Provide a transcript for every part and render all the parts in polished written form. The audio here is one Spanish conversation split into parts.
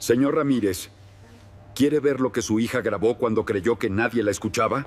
Señor Ramírez, ¿quiere ver lo que su hija grabó cuando creyó que nadie la escuchaba?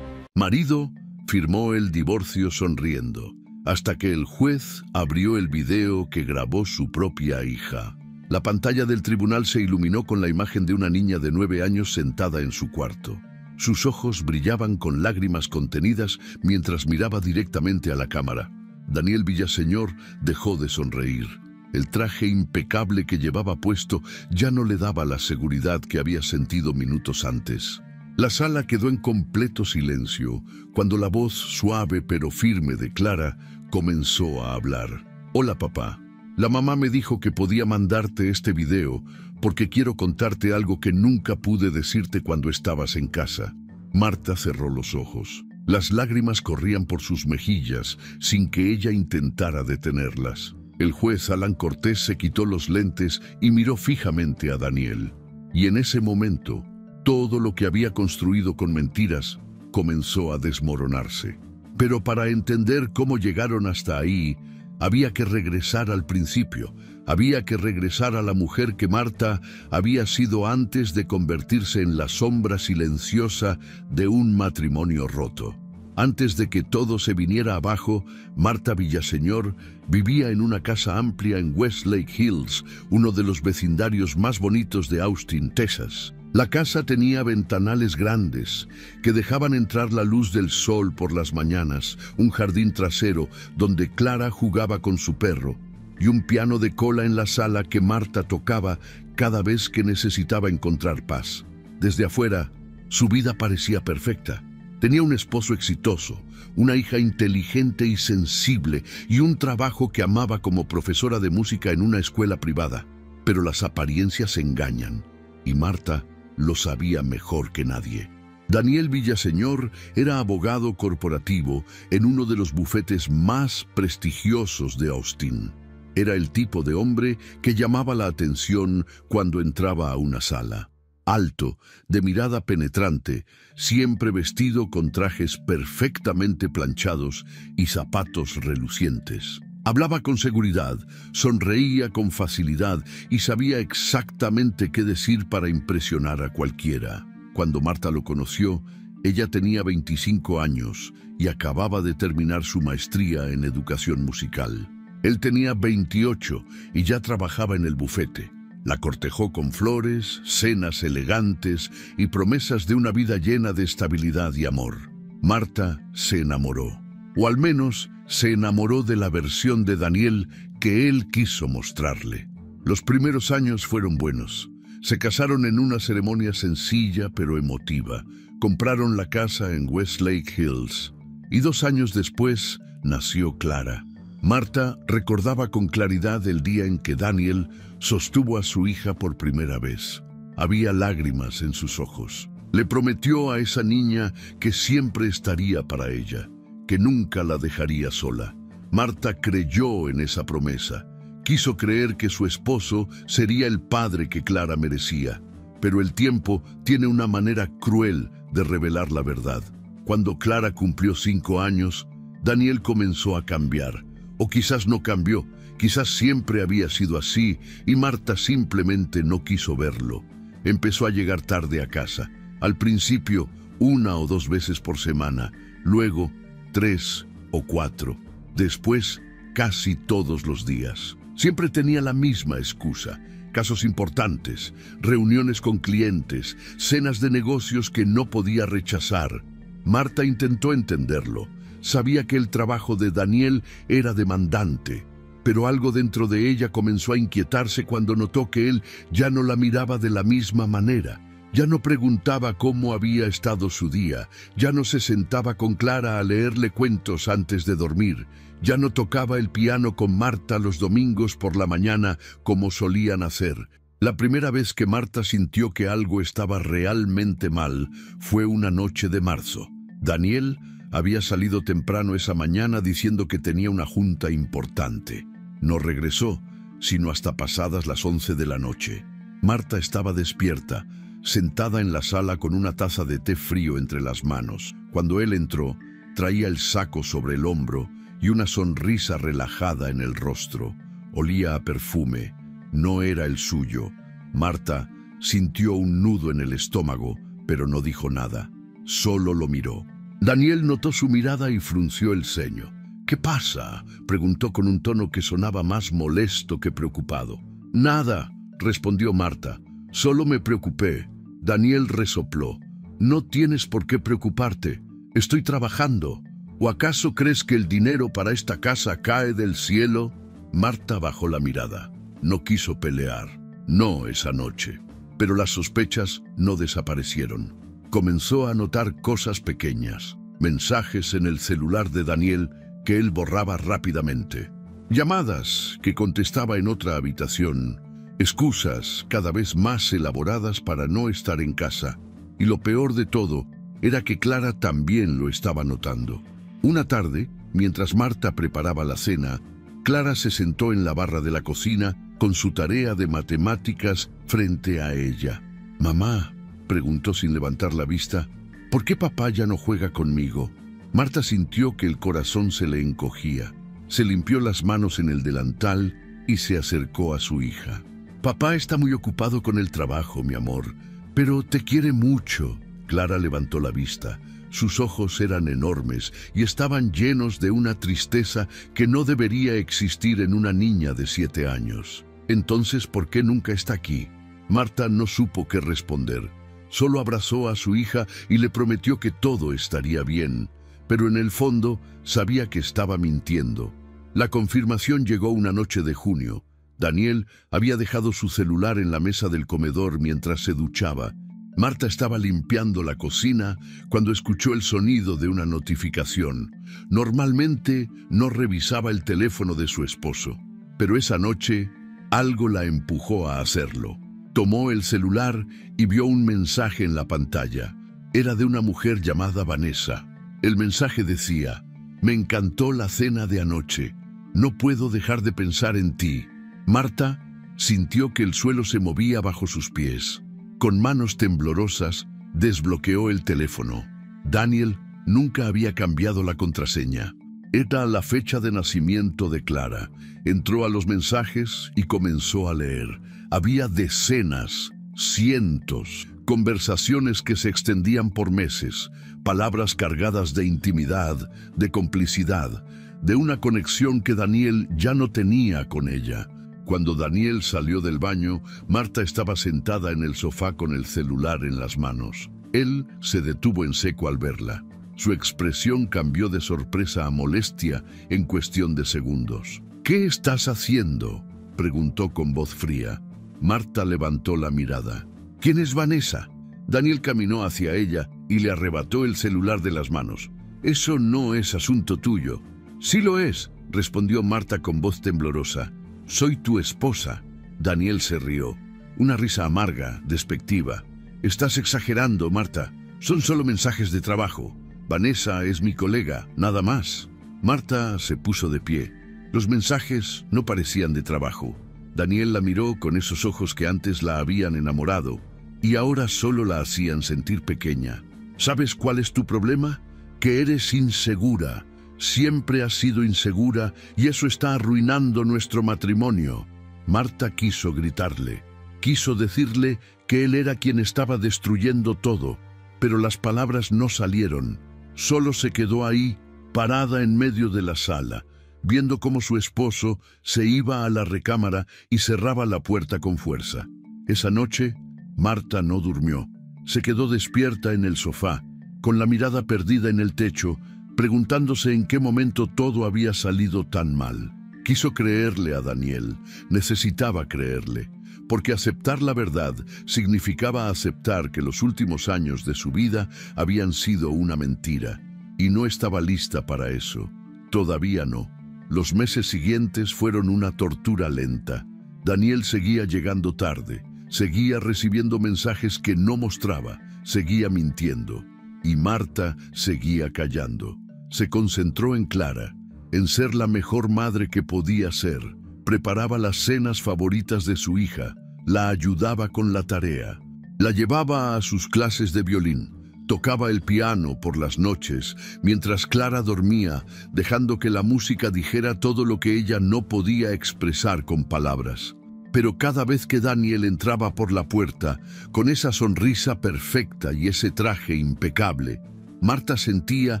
Marido firmó el divorcio sonriendo, hasta que el juez abrió el video que grabó su propia hija. La pantalla del tribunal se iluminó con la imagen de una niña de 9 años sentada en su cuarto. Sus ojos brillaban con lágrimas contenidas mientras miraba directamente a la cámara. Daniel Villaseñor dejó de sonreír. El traje impecable que llevaba puesto ya no le daba la seguridad que había sentido minutos antes. La sala quedó en completo silencio cuando la voz suave pero firme de Clara comenzó a hablar. «Hola, papá. La mamá me dijo que podía mandarte este video porque quiero contarte algo que nunca pude decirte cuando estabas en casa». Marta cerró los ojos. Las lágrimas corrían por sus mejillas sin que ella intentara detenerlas. El juez Alan Cortés se quitó los lentes y miró fijamente a Daniel. Y en ese momento, todo lo que había construido con mentiras comenzó a desmoronarse. Pero para entender cómo llegaron hasta ahí, había que regresar al principio. Había que regresar a la mujer que Marta había sido antes de convertirse en la sombra silenciosa de un matrimonio roto. Antes de que todo se viniera abajo, Marta Villaseñor vivía en una casa amplia en Westlake Hills, uno de los vecindarios más bonitos de Austin, Texas. La casa tenía ventanales grandes que dejaban entrar la luz del sol por las mañanas, un jardín trasero donde Clara jugaba con su perro y un piano de cola en la sala que Marta tocaba cada vez que necesitaba encontrar paz. Desde afuera, su vida parecía perfecta. Tenía un esposo exitoso, una hija inteligente y sensible y un trabajo que amaba como profesora de música en una escuela privada. Pero las apariencias engañan y Marta lo sabía mejor que nadie. Daniel Villaseñor era abogado corporativo en uno de los bufetes más prestigiosos de Austin. Era el tipo de hombre que llamaba la atención cuando entraba a una sala. Alto, de mirada penetrante, siempre vestido con trajes perfectamente planchados y zapatos relucientes. Hablaba con seguridad, sonreía con facilidad y sabía exactamente qué decir para impresionar a cualquiera. Cuando Marta lo conoció, ella tenía 25 años y acababa de terminar su maestría en educación musical. Él tenía 28 y ya trabajaba en el bufete. La cortejó con flores, cenas elegantes y promesas de una vida llena de estabilidad y amor. Marta se enamoró, o al menos se enamoró de la versión de Daniel que él quiso mostrarle. Los primeros años fueron buenos. Se casaron en una ceremonia sencilla pero emotiva. Compraron la casa en Westlake Hills. Y 2 años después nació Clara. Marta recordaba con claridad el día en que Daniel sostuvo a su hija por primera vez. Había lágrimas en sus ojos. Le prometió a esa niña que siempre estaría para ella, que nunca la dejaría sola. Marta creyó en esa promesa. Quiso creer que su esposo sería el padre que Clara merecía. Pero el tiempo tiene una manera cruel de revelar la verdad. Cuando Clara cumplió 5 años, Daniel comenzó a cambiar. O quizás no cambió, quizás siempre había sido así y Marta simplemente no quiso verlo. Empezó a llegar tarde a casa. Al principio, 1 o 2 veces por semana. Luego, 3 o 4. Después, casi todos los días. Siempre tenía la misma excusa. Casos importantes, reuniones con clientes, cenas de negocios que no podía rechazar. Marta intentó entenderlo. Sabía que el trabajo de Daniel era demandante, pero algo dentro de ella comenzó a inquietarse cuando notó que él ya no la miraba de la misma manera. Ya no preguntaba cómo había estado su día, ya no se sentaba con Clara a leerle cuentos antes de dormir, ya no tocaba el piano con Marta los domingos por la mañana como solían hacer. La primera vez que Marta sintió que algo estaba realmente mal fue una noche de marzo. Daniel había salido temprano esa mañana diciendo que tenía una junta importante. No regresó, sino hasta pasadas las 11 de la noche. Marta estaba despierta, sentada en la sala con una taza de té frío entre las manos. Cuando él entró, traía el saco sobre el hombro y una sonrisa relajada en el rostro. Olía a perfume. no era el suyo. Marta sintió un nudo en el estómago, pero no dijo nada. Solo lo miró. Daniel notó su mirada y frunció el ceño. «¿Qué pasa?», preguntó con un tono que sonaba más molesto que preocupado. «Nada», respondió Marta. «Solo me preocupé». Daniel resopló. «No tienes por qué preocuparte. Estoy trabajando. ¿O acaso crees que el dinero para esta casa cae del cielo?». Marta bajó la mirada. No quiso pelear. No esa noche. Pero las sospechas no desaparecieron. Comenzó a notar cosas pequeñas. Mensajes en el celular de Daniel que él borraba rápidamente. Llamadas que contestaba en otra habitación. Excusas cada vez más elaboradas para no estar en casa. Y lo peor de todo era que Clara también lo estaba notando. Una tarde, mientras Marta preparaba la cena, Clara se sentó en la barra de la cocina con su tarea de matemáticas frente a ella. «Mamá», preguntó sin levantar la vista, «¿por qué papá ya no juega conmigo?». Marta sintió que el corazón se le encogía. Se limpió las manos en el delantal y se acercó a su hija. «Papá está muy ocupado con el trabajo, mi amor, pero te quiere mucho». Clara levantó la vista. Sus ojos eran enormes y estaban llenos de una tristeza que no debería existir en una niña de 7 años. «Entonces, ¿por qué nunca está aquí?». Marta no supo qué responder. Solo abrazó a su hija y le prometió que todo estaría bien. Pero en el fondo sabía que estaba mintiendo. La confirmación llegó una noche de junio. Daniel había dejado su celular en la mesa del comedor mientras se duchaba. Marta estaba limpiando la cocina cuando escuchó el sonido de una notificación. Normalmente no revisaba el teléfono de su esposo, pero esa noche algo la empujó a hacerlo. Tomó el celular y vio un mensaje en la pantalla. Era de una mujer llamada Vanessa. El mensaje decía: «Me encantó la cena de anoche. No puedo dejar de pensar en ti». Marta sintió que el suelo se movía bajo sus pies. Con manos temblorosas, desbloqueó el teléfono. Daniel nunca había cambiado la contraseña. Era la fecha de nacimiento de Clara. Entró a los mensajes y comenzó a leer. Había decenas, cientos, conversaciones que se extendían por meses, palabras cargadas de intimidad, de complicidad, de una conexión que Daniel ya no tenía con ella. Cuando Daniel salió del baño, Marta estaba sentada en el sofá con el celular en las manos. Él se detuvo en seco al verla. Su expresión cambió de sorpresa a molestia en cuestión de segundos. «¿Qué estás haciendo?», preguntó con voz fría. Marta levantó la mirada. «¿Quién es Vanessa?». Daniel caminó hacia ella y le arrebató el celular de las manos. «Eso no es asunto tuyo». «Sí lo es», respondió Marta con voz temblorosa. «Soy tu esposa». Daniel se rió. Una risa amarga, despectiva. «Estás exagerando, Marta. Son solo mensajes de trabajo. Vanessa es mi colega, nada más». Marta se puso de pie. Los mensajes no parecían de trabajo. Daniel la miró con esos ojos que antes la habían enamorado y ahora solo la hacían sentir pequeña. «¿Sabes cuál es tu problema? Que eres insegura. Siempre has sido insegura y eso está arruinando nuestro matrimonio». Marta quiso gritarle. Quiso decirle que él era quien estaba destruyendo todo, pero las palabras no salieron. Solo se quedó ahí, parada en medio de la sala, viendo cómo su esposo se iba a la recámara y cerraba la puerta con fuerza. Esa noche, Marta no durmió. Se quedó despierta en el sofá, con la mirada perdida en el techo, preguntándose en qué momento todo había salido tan mal. Quiso creerle a Daniel, necesitaba creerle, porque aceptar la verdad significaba aceptar que los últimos años de su vida habían sido una mentira, y no estaba lista para eso. Todavía no. Los meses siguientes fueron una tortura lenta. Daniel seguía llegando tarde, seguía recibiendo mensajes que no mostraba, seguía mintiendo, y Marta seguía callando. Se concentró en Clara, en ser la mejor madre que podía ser. Preparaba las cenas favoritas de su hija, la ayudaba con la tarea, la llevaba a sus clases de violín, tocaba el piano por las noches, mientras Clara dormía, dejando que la música dijera todo lo que ella no podía expresar con palabras. Pero cada vez que Daniel entraba por la puerta, con esa sonrisa perfecta y ese traje impecable, Marta sentía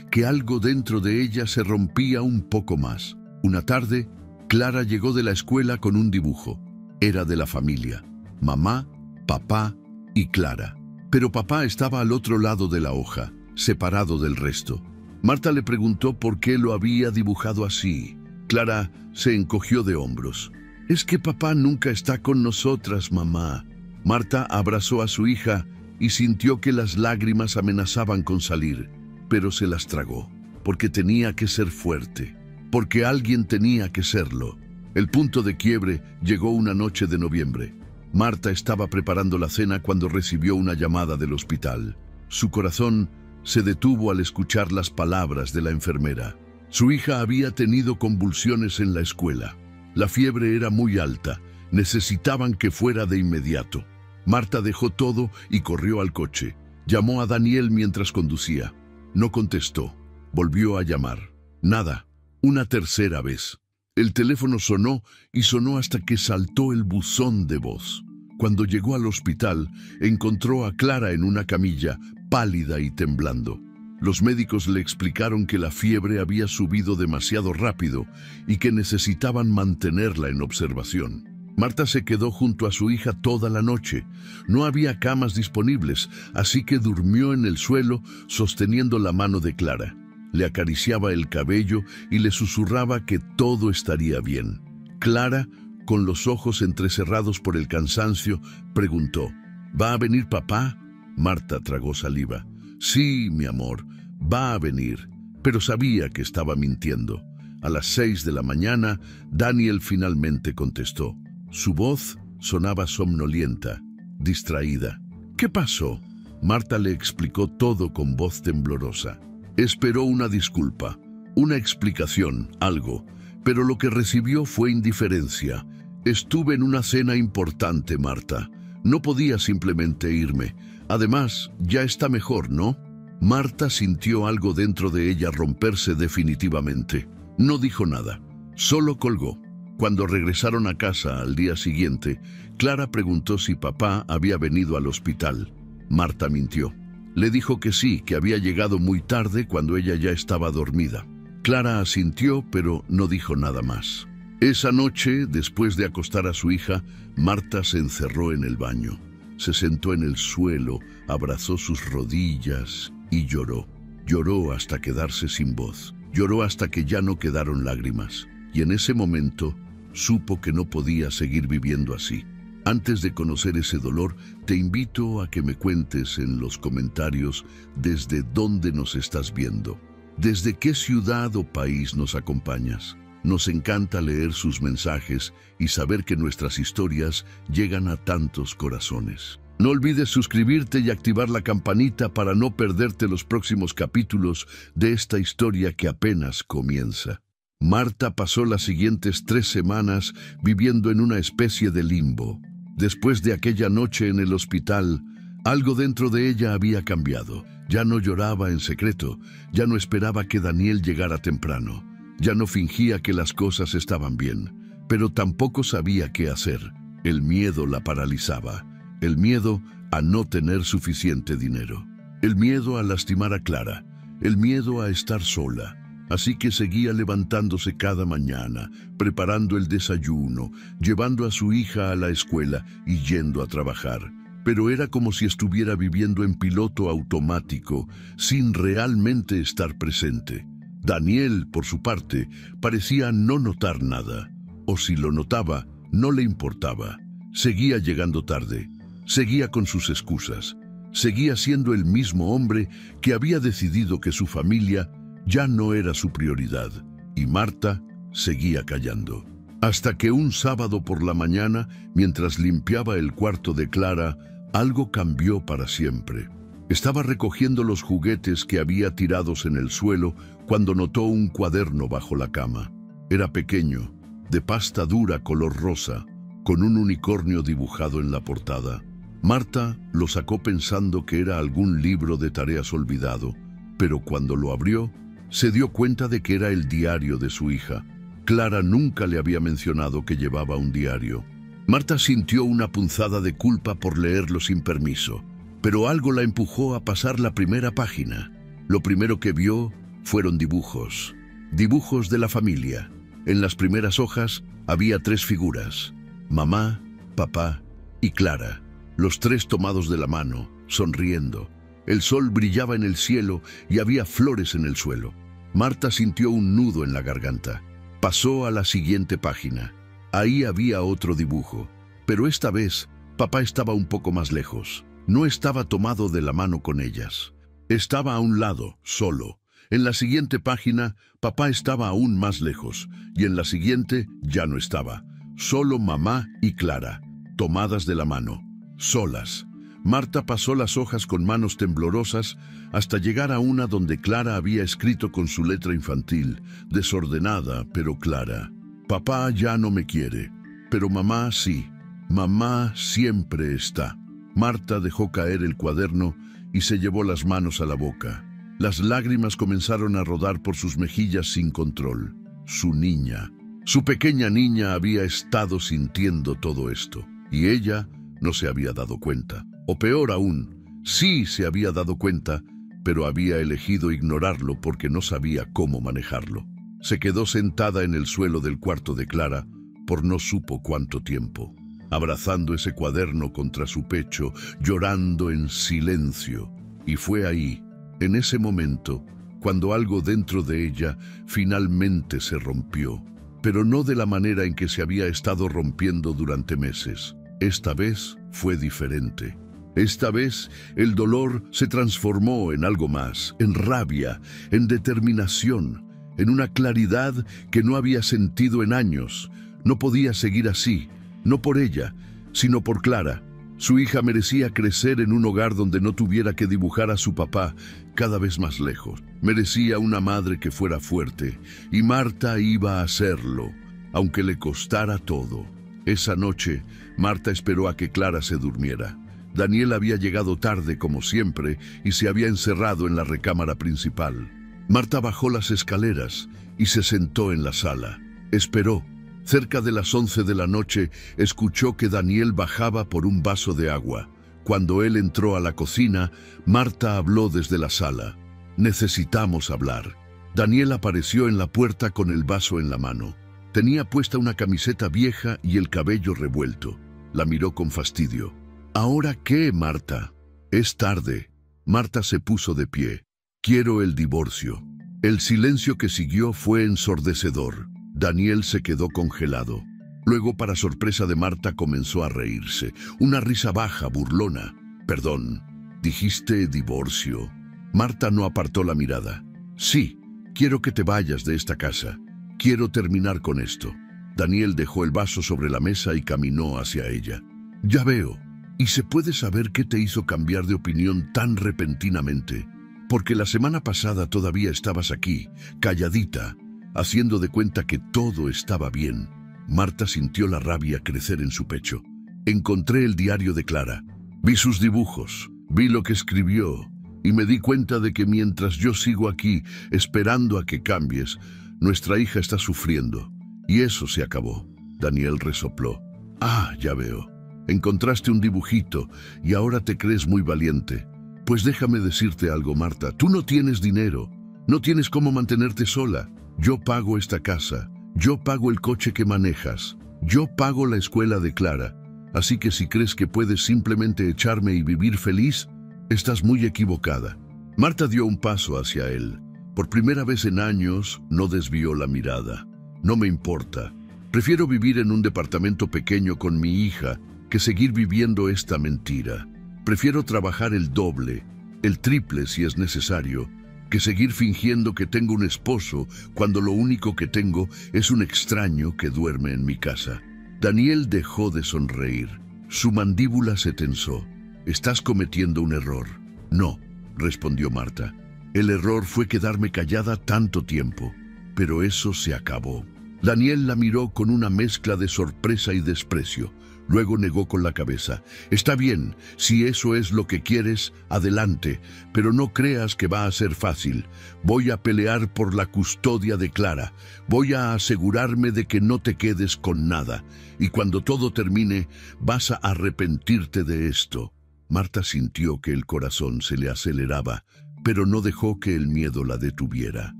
que algo dentro de ella se rompía un poco más. Una tarde, Clara llegó de la escuela con un dibujo. Era de la familia: mamá, papá y Clara. Pero papá estaba al otro lado de la hoja, separado del resto. Marta le preguntó por qué lo había dibujado así. Clara se encogió de hombros. «Es que papá nunca está con nosotras, mamá». Marta abrazó a su hija y sintió que las lágrimas amenazaban con salir, pero se las tragó, porque tenía que ser fuerte, porque alguien tenía que serlo. El punto de quiebre llegó una noche de noviembre. Marta estaba preparando la cena cuando recibió una llamada del hospital. Su corazón se detuvo al escuchar las palabras de la enfermera. Su hija había tenido convulsiones en la escuela. La fiebre era muy alta. Necesitaban que fuera de inmediato. Marta dejó todo y corrió al coche. Llamó a Daniel mientras conducía. No contestó. Volvió a llamar. Nada. Una tercera vez. El teléfono sonó y sonó hasta que saltó el buzón de voz. Cuando llegó al hospital, encontró a Clara en una camilla, pálida y temblando. Los médicos le explicaron que la fiebre había subido demasiado rápido y que necesitaban mantenerla en observación. Marta se quedó junto a su hija toda la noche. No había camas disponibles, así que durmió en el suelo sosteniendo la mano de Clara. Le acariciaba el cabello y le susurraba que todo estaría bien. Clara, con los ojos entrecerrados por el cansancio, preguntó: «¿Va a venir papá?» Marta tragó saliva. «Sí, mi amor, va a venir», pero sabía que estaba mintiendo. A las 6 de la mañana, Daniel finalmente contestó. Su voz sonaba somnolienta, distraída. «¿Qué pasó?» Marta le explicó todo con voz temblorosa. Esperó una disculpa, una explicación, algo, pero lo que recibió fue indiferencia. «Estuve en una cena importante, Marta. No podía simplemente irme. Además, ya está mejor, ¿no?» Marta sintió algo dentro de ella romperse definitivamente. No dijo nada, solo colgó. Cuando regresaron a casa al día siguiente, Clara preguntó si papá había venido al hospital. Marta mintió. Le dijo que sí, que había llegado muy tarde cuando ella ya estaba dormida. Clara asintió, pero no dijo nada más. Esa noche, después de acostar a su hija, Marta se encerró en el baño. Se sentó en el suelo, abrazó sus rodillas y lloró. Lloró hasta quedarse sin voz. Lloró hasta que ya no quedaron lágrimas. Y en ese momento supo que no podía seguir viviendo así. Antes de conocer ese dolor, te invito a que me cuentes en los comentarios desde dónde nos estás viendo. ¿Desde qué ciudad o país nos acompañas? Nos encanta leer sus mensajes y saber que nuestras historias llegan a tantos corazones. No olvides suscribirte y activar la campanita para no perderte los próximos capítulos de esta historia que apenas comienza. Marta pasó las siguientes 3 semanas viviendo en una especie de limbo. Después de aquella noche en el hospital, algo dentro de ella había cambiado. Ya no lloraba en secreto, ya no esperaba que Daniel llegara temprano. Ya no fingía que las cosas estaban bien, pero tampoco sabía qué hacer. El miedo la paralizaba, el miedo a no tener suficiente dinero, el miedo a lastimar a Clara, el miedo a estar sola. Así que seguía levantándose cada mañana, preparando el desayuno, llevando a su hija a la escuela y yendo a trabajar. Pero era como si estuviera viviendo en piloto automático, sin realmente estar presente. Daniel, por su parte, parecía no notar nada, o si lo notaba, no le importaba. Seguía llegando tarde, seguía con sus excusas, seguía siendo el mismo hombre que había decidido que su familia ya no era su prioridad, y Marta seguía callando. Hasta que un sábado por la mañana, mientras limpiaba el cuarto de Clara, algo cambió para siempre. Estaba recogiendo los juguetes que había tirados en el suelo cuando notó un cuaderno bajo la cama. Era pequeño, de pasta dura color rosa, con un unicornio dibujado en la portada. Marta lo sacó pensando que era algún libro de tareas olvidado, pero cuando lo abrió, se dio cuenta de que era el diario de su hija. Clara nunca le había mencionado que llevaba un diario. Marta sintió una punzada de culpa por leerlo sin permiso, pero algo la empujó a pasar la primera página. Lo primero que vio fueron dibujos. Dibujos de la familia. En las primeras hojas había 3 figuras: mamá, papá y Clara, los 3 tomados de la mano, sonriendo. El sol brillaba en el cielo y había flores en el suelo. Marta sintió un nudo en la garganta. Pasó a la siguiente página. Ahí había otro dibujo, pero esta vez papá estaba un poco más lejos. No estaba tomado de la mano con ellas. Estaba a un lado, solo. En la siguiente página, papá estaba aún más lejos, y en la siguiente ya no estaba. Solo mamá y Clara, tomadas de la mano, solas. Marta pasó las hojas con manos temblorosas hasta llegar a una donde Clara había escrito con su letra infantil, desordenada pero clara: papá ya no me quiere, pero mamá sí. Mamá siempre está. Marta dejó caer el cuaderno y se llevó las manos a la boca. Las lágrimas comenzaron a rodar por sus mejillas sin control. Su niña, su pequeña niña, había estado sintiendo todo esto, y ella no se había dado cuenta. O peor aún, sí se había dado cuenta, pero había elegido ignorarlo porque no sabía cómo manejarlo. Se quedó sentada en el suelo del cuarto de Clara por no supo cuánto tiempo, abrazando ese cuaderno contra su pecho, llorando en silencio. Y fue ahí, en ese momento, cuando algo dentro de ella finalmente se rompió, pero no de la manera en que se había estado rompiendo durante meses. Esta vez fue diferente. Esta vez el dolor se transformó en algo más, en rabia, en determinación, en una claridad que no había sentido en años. No podía seguir así, no por ella, sino por Clara. Su hija merecía crecer en un hogar donde no tuviera que dibujar a su papá cada vez más lejos. Merecía una madre que fuera fuerte, y Marta iba a hacerlo, aunque le costara todo. Esa noche, Marta esperó a que Clara se durmiera. Daniel había llegado tarde, como siempre, y se había encerrado en la recámara principal. Marta bajó las escaleras y se sentó en la sala. Esperó. Cerca de las 11 de la noche, escuchó que Daniel bajaba por un vaso de agua. Cuando él entró a la cocina, Marta habló desde la sala. «Necesitamos hablar». Daniel apareció en la puerta con el vaso en la mano. Tenía puesta una camiseta vieja y el cabello revuelto. La miró con fastidio. «¿Ahora qué, Marta?» «Es tarde». Marta se puso de pie. «Quiero el divorcio». El silencio que siguió fue ensordecedor. Daniel se quedó congelado. Luego, para sorpresa de Marta, comenzó a reírse. Una risa baja, burlona. «Perdón, ¿dijiste divorcio?» Marta no apartó la mirada. «Sí, quiero que te vayas de esta casa. Quiero terminar con esto». Daniel dejó el vaso sobre la mesa y caminó hacia ella. «Ya veo. ¿Y se puede saber qué te hizo cambiar de opinión tan repentinamente? Porque la semana pasada todavía estabas aquí, calladita, haciendo de cuenta que todo estaba bien». Marta sintió la rabia crecer en su pecho. «Encontré el diario de Clara. Vi sus dibujos, vi lo que escribió, y me di cuenta de que mientras yo sigo aquí, esperando a que cambies, nuestra hija está sufriendo. Y eso se acabó». Daniel resopló. «Ah, ya veo. Encontraste un dibujito y ahora te crees muy valiente. Pues déjame decirte algo, Marta. Tú no tienes dinero. No tienes cómo mantenerte sola. Yo pago esta casa. Yo pago el coche que manejas. Yo pago la escuela de Clara. Así que si crees que puedes simplemente echarme y vivir feliz, estás muy equivocada». Marta dio un paso hacia él. Por primera vez en años, no desvió la mirada. «No me importa. Prefiero vivir en un departamento pequeño con mi hija que seguir viviendo esta mentira. Prefiero trabajar el doble, el triple si es necesario, que seguir fingiendo que tengo un esposo cuando lo único que tengo es un extraño que duerme en mi casa». Daniel dejó de sonreír. Su mandíbula se tensó. «Estás cometiendo un error». «No», respondió Marta. «El error fue quedarme callada tanto tiempo. Pero eso se acabó». Daniel la miró con una mezcla de sorpresa y desprecio. Luego negó con la cabeza. Está bien, si eso es lo que quieres, adelante, pero no creas que va a ser fácil. Voy a pelear por la custodia de Clara. Voy a asegurarme de que no te quedes con nada. Y cuando todo termine, vas a arrepentirte de esto. Marta sintió que el corazón se le aceleraba, pero no dejó que el miedo la detuviera.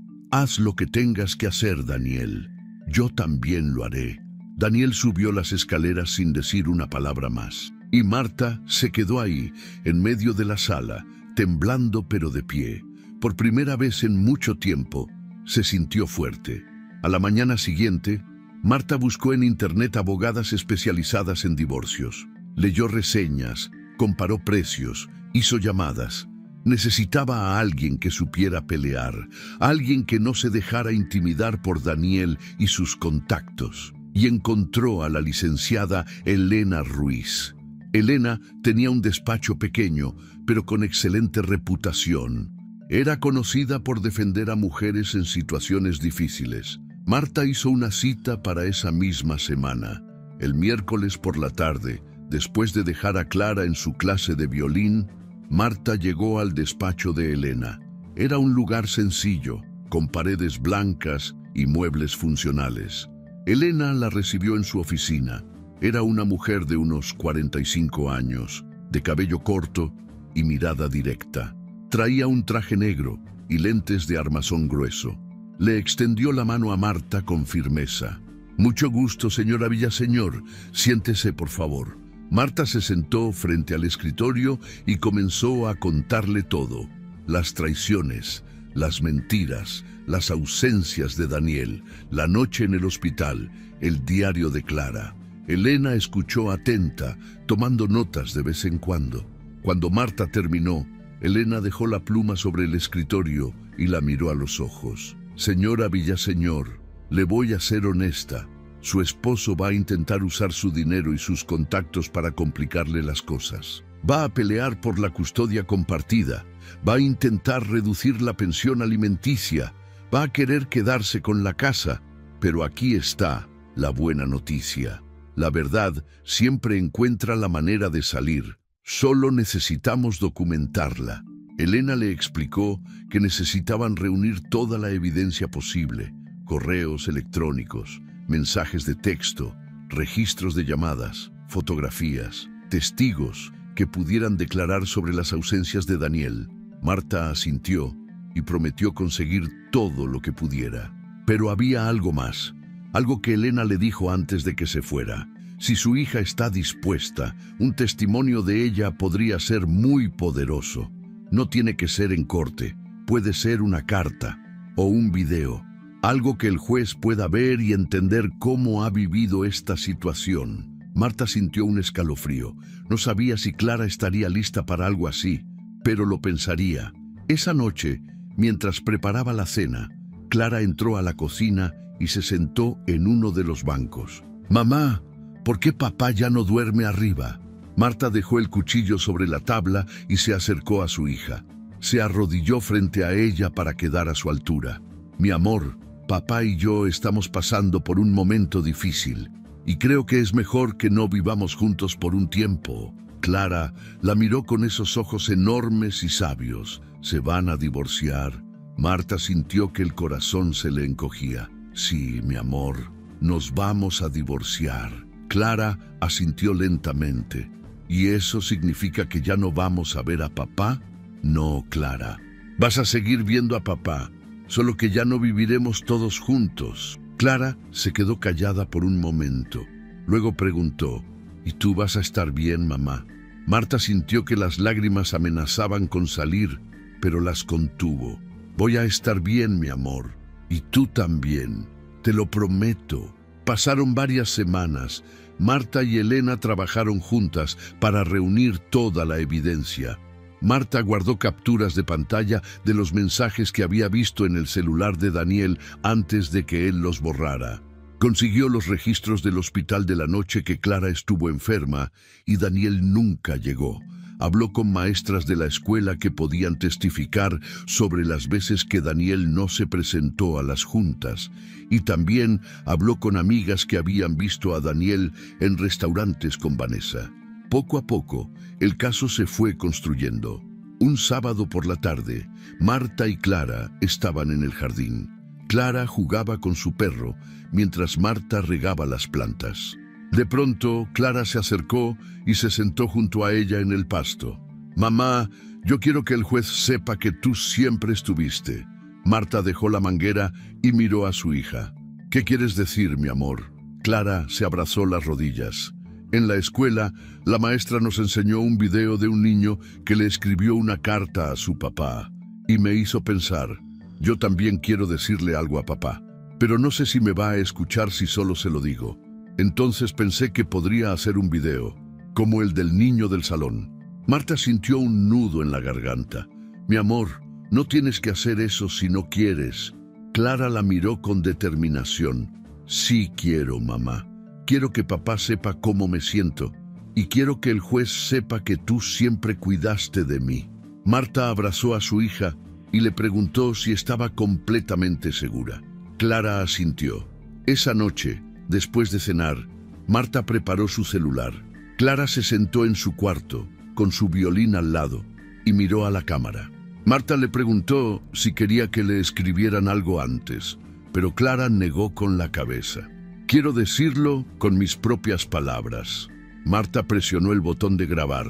Haz lo que tengas que hacer, Daniel. Yo también lo haré. Daniel subió las escaleras sin decir una palabra más. Y Marta se quedó ahí, en medio de la sala, temblando pero de pie. Por primera vez en mucho tiempo, se sintió fuerte. A la mañana siguiente, Marta buscó en internet abogadas especializadas en divorcios. Leyó reseñas, comparó precios, hizo llamadas. Necesitaba a alguien que supiera pelear, alguien que no se dejara intimidar por Daniel y sus contactos. Y encontró a la licenciada Elena Ruiz. Elena tenía un despacho pequeño, pero con excelente reputación. Era conocida por defender a mujeres en situaciones difíciles. Marta hizo una cita para esa misma semana. El miércoles por la tarde, después de dejar a Clara en su clase de violín, Marta llegó al despacho de Elena. Era un lugar sencillo, con paredes blancas y muebles funcionales. Elena la recibió en su oficina. Era una mujer de unos 45 años, de cabello corto y mirada directa. Traía un traje negro y lentes de armazón grueso. Le extendió la mano a Marta con firmeza. Mucho gusto, señora Villaseñor. Siéntese, por favor. Marta se sentó frente al escritorio y comenzó a contarle todo. Las traiciones, las mentiras, las ausencias de Daniel, la noche en el hospital, el diario de Clara. Elena escuchó atenta, tomando notas de vez en cuando. Cuando Marta terminó, Elena dejó la pluma sobre el escritorio y la miró a los ojos. Señora Villaseñor, le voy a ser honesta. Su esposo va a intentar usar su dinero y sus contactos para complicarle las cosas. Va a pelear por la custodia compartida. Va a intentar reducir la pensión alimenticia. Va a querer quedarse con la casa. Pero aquí está la buena noticia. La verdad siempre encuentra la manera de salir. Solo necesitamos documentarla. Elena le explicó que necesitaban reunir toda la evidencia posible. Correos electrónicos, mensajes de texto, registros de llamadas, fotografías, testigos que pudieran declarar sobre las ausencias de Daniel. Marta asintió y prometió conseguir todo lo que pudiera. Pero había algo más, algo que Elena le dijo antes de que se fuera. Si su hija está dispuesta, un testimonio de ella podría ser muy poderoso. No tiene que ser en corte, puede ser una carta o un video. Algo que el juez pueda ver y entender cómo ha vivido esta situación. Marta sintió un escalofrío. No sabía si Clara estaría lista para algo así, pero lo pensaría. Esa noche, mientras preparaba la cena, Clara entró a la cocina y se sentó en uno de los bancos. «Mamá, ¿por qué papá ya no duerme arriba?» Marta dejó el cuchillo sobre la tabla y se acercó a su hija. Se arrodilló frente a ella para quedar a su altura. «Mi amor, papá y yo estamos pasando por un momento difícil y creo que es mejor que no vivamos juntos por un tiempo». Clara la miró con esos ojos enormes y sabios. ¿Se van a divorciar? Marta sintió que el corazón se le encogía. «Sí, mi amor, nos vamos a divorciar». Clara asintió lentamente. «¿Y eso significa que ya no vamos a ver a papá?» «No, Clara. Vas a seguir viendo a papá, solo que ya no viviremos todos juntos». Clara se quedó callada por un momento. Luego preguntó, «¿Y tú vas a estar bien, mamá?» Marta sintió que las lágrimas amenazaban con salir, pero las contuvo. «Voy a estar bien, mi amor. Y tú también. Te lo prometo». Pasaron varias semanas. Marta y Elena trabajaron juntas para reunir toda la evidencia. Marta guardó capturas de pantalla de los mensajes que había visto en el celular de Daniel antes de que él los borrara. Consiguió los registros del hospital de la noche que Clara estuvo enferma y Daniel nunca llegó. habló con maestras de la escuela que podían testificar sobre las veces que Daniel no se presentó a las juntas, y también habló con amigas que habían visto a Daniel en restaurantes con Vanessa. Poco a poco, el caso se fue construyendo. Un sábado por la tarde, Marta y Clara estaban en el jardín. Clara jugaba con su perro, mientras Marta regaba las plantas. De pronto, Clara se acercó y se sentó junto a ella en el pasto. «Mamá, yo quiero que el juez sepa que tú siempre estuviste». Marta dejó la manguera y miró a su hija. «¿Qué quieres decir, mi amor?». Clara se abrazó las rodillas. En la escuela, la maestra nos enseñó un video de un niño que le escribió una carta a su papá. Y me hizo pensar, yo también quiero decirle algo a papá, pero no sé si me va a escuchar si solo se lo digo. Entonces pensé que podría hacer un video, como el del niño del salón. Marta sintió un nudo en la garganta. «Mi amor, no tienes que hacer eso si no quieres». Clara la miró con determinación. «Sí quiero, mamá. Quiero que papá sepa cómo me siento. Y quiero que el juez sepa que tú siempre cuidaste de mí». Marta abrazó a su hija y le preguntó si estaba completamente segura. Clara asintió. Esa noche, después de cenar, Marta preparó su celular. Clara se sentó en su cuarto, con su violín al lado, y miró a la cámara. Marta le preguntó si quería que le escribieran algo antes, pero Clara negó con la cabeza. «Quiero decirlo con mis propias palabras». Marta presionó el botón de grabar,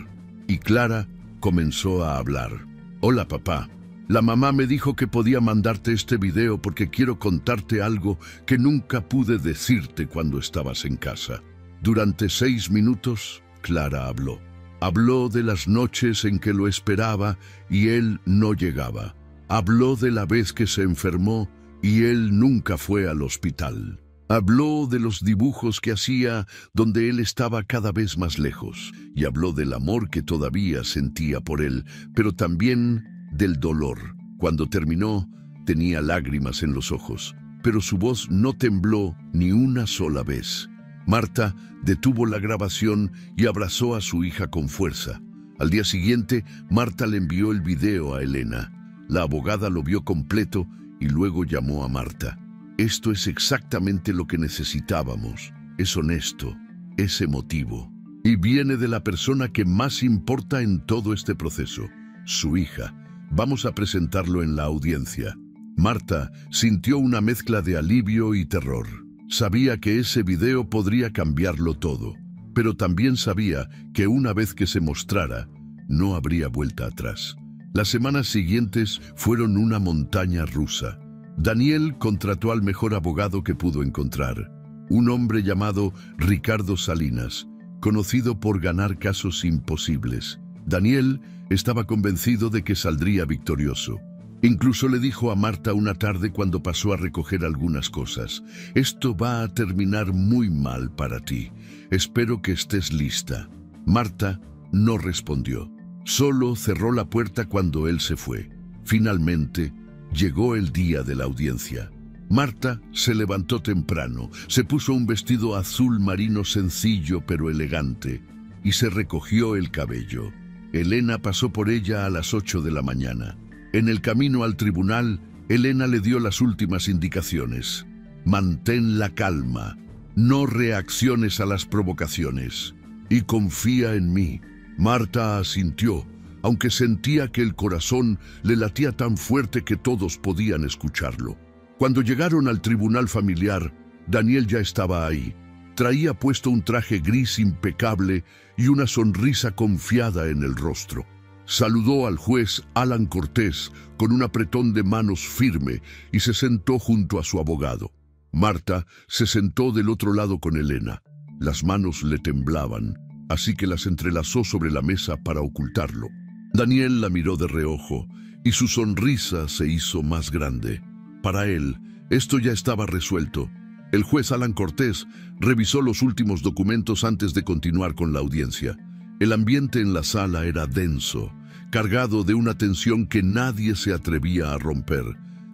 y Clara comenzó a hablar. «Hola, papá. La mamá me dijo que podía mandarte este video porque quiero contarte algo que nunca pude decirte cuando estabas en casa». Durante 6 minutos, Clara habló. Habló de las noches en que lo esperaba y él no llegaba. Habló de la vez que se enfermó y él nunca fue al hospital. Habló de los dibujos que hacía donde él estaba cada vez más lejos. Y habló del amor que todavía sentía por él, pero también del dolor. Cuando terminó, tenía lágrimas en los ojos, pero su voz no tembló ni una sola vez. Marta detuvo la grabación y abrazó a su hija con fuerza. Al día siguiente, Marta le envió el video a Elena. La abogada lo vio completo y luego llamó a Marta. «Esto es exactamente lo que necesitábamos. Es honesto, es emotivo. Y viene de la persona que más importa en todo este proceso, su hija. Vamos a presentarlo en la audiencia». Marta sintió una mezcla de alivio y terror. Sabía que ese video podría cambiarlo todo, pero también sabía que una vez que se mostrara, no habría vuelta atrás. Las semanas siguientes fueron una montaña rusa. Daniel contrató al mejor abogado que pudo encontrar, un hombre llamado Ricardo Salinas, conocido por ganar casos imposibles. Daniel estaba convencido de que saldría victorioso. Incluso le dijo a Marta una tarde cuando pasó a recoger algunas cosas: «Esto va a terminar muy mal para ti. Espero que estés lista». Marta no respondió. Solo cerró la puerta cuando él se fue. Finalmente, llegó el día de la audiencia. Marta se levantó temprano, se puso un vestido azul marino sencillo pero elegante y se recogió el cabello. Elena pasó por ella a las 8 de la mañana. En el camino al tribunal, Elena le dio las últimas indicaciones. «Mantén la calma, no reacciones a las provocaciones y confía en mí». Marta asintió, aunque sentía que el corazón le latía tan fuerte que todos podían escucharlo. Cuando llegaron al tribunal familiar, Daniel ya estaba ahí. Traía puesto un traje gris impecable y una sonrisa confiada en el rostro. Saludó al juez Alan Cortés con un apretón de manos firme y se sentó junto a su abogado. Marta se sentó del otro lado con Elena. Las manos le temblaban, así que las entrelazó sobre la mesa para ocultarlo. Daniel la miró de reojo y su sonrisa se hizo más grande. Para él, esto ya estaba resuelto. El juez Alan Cortés revisó los últimos documentos antes de continuar con la audiencia. El ambiente en la sala era denso, cargado de una tensión que nadie se atrevía a romper.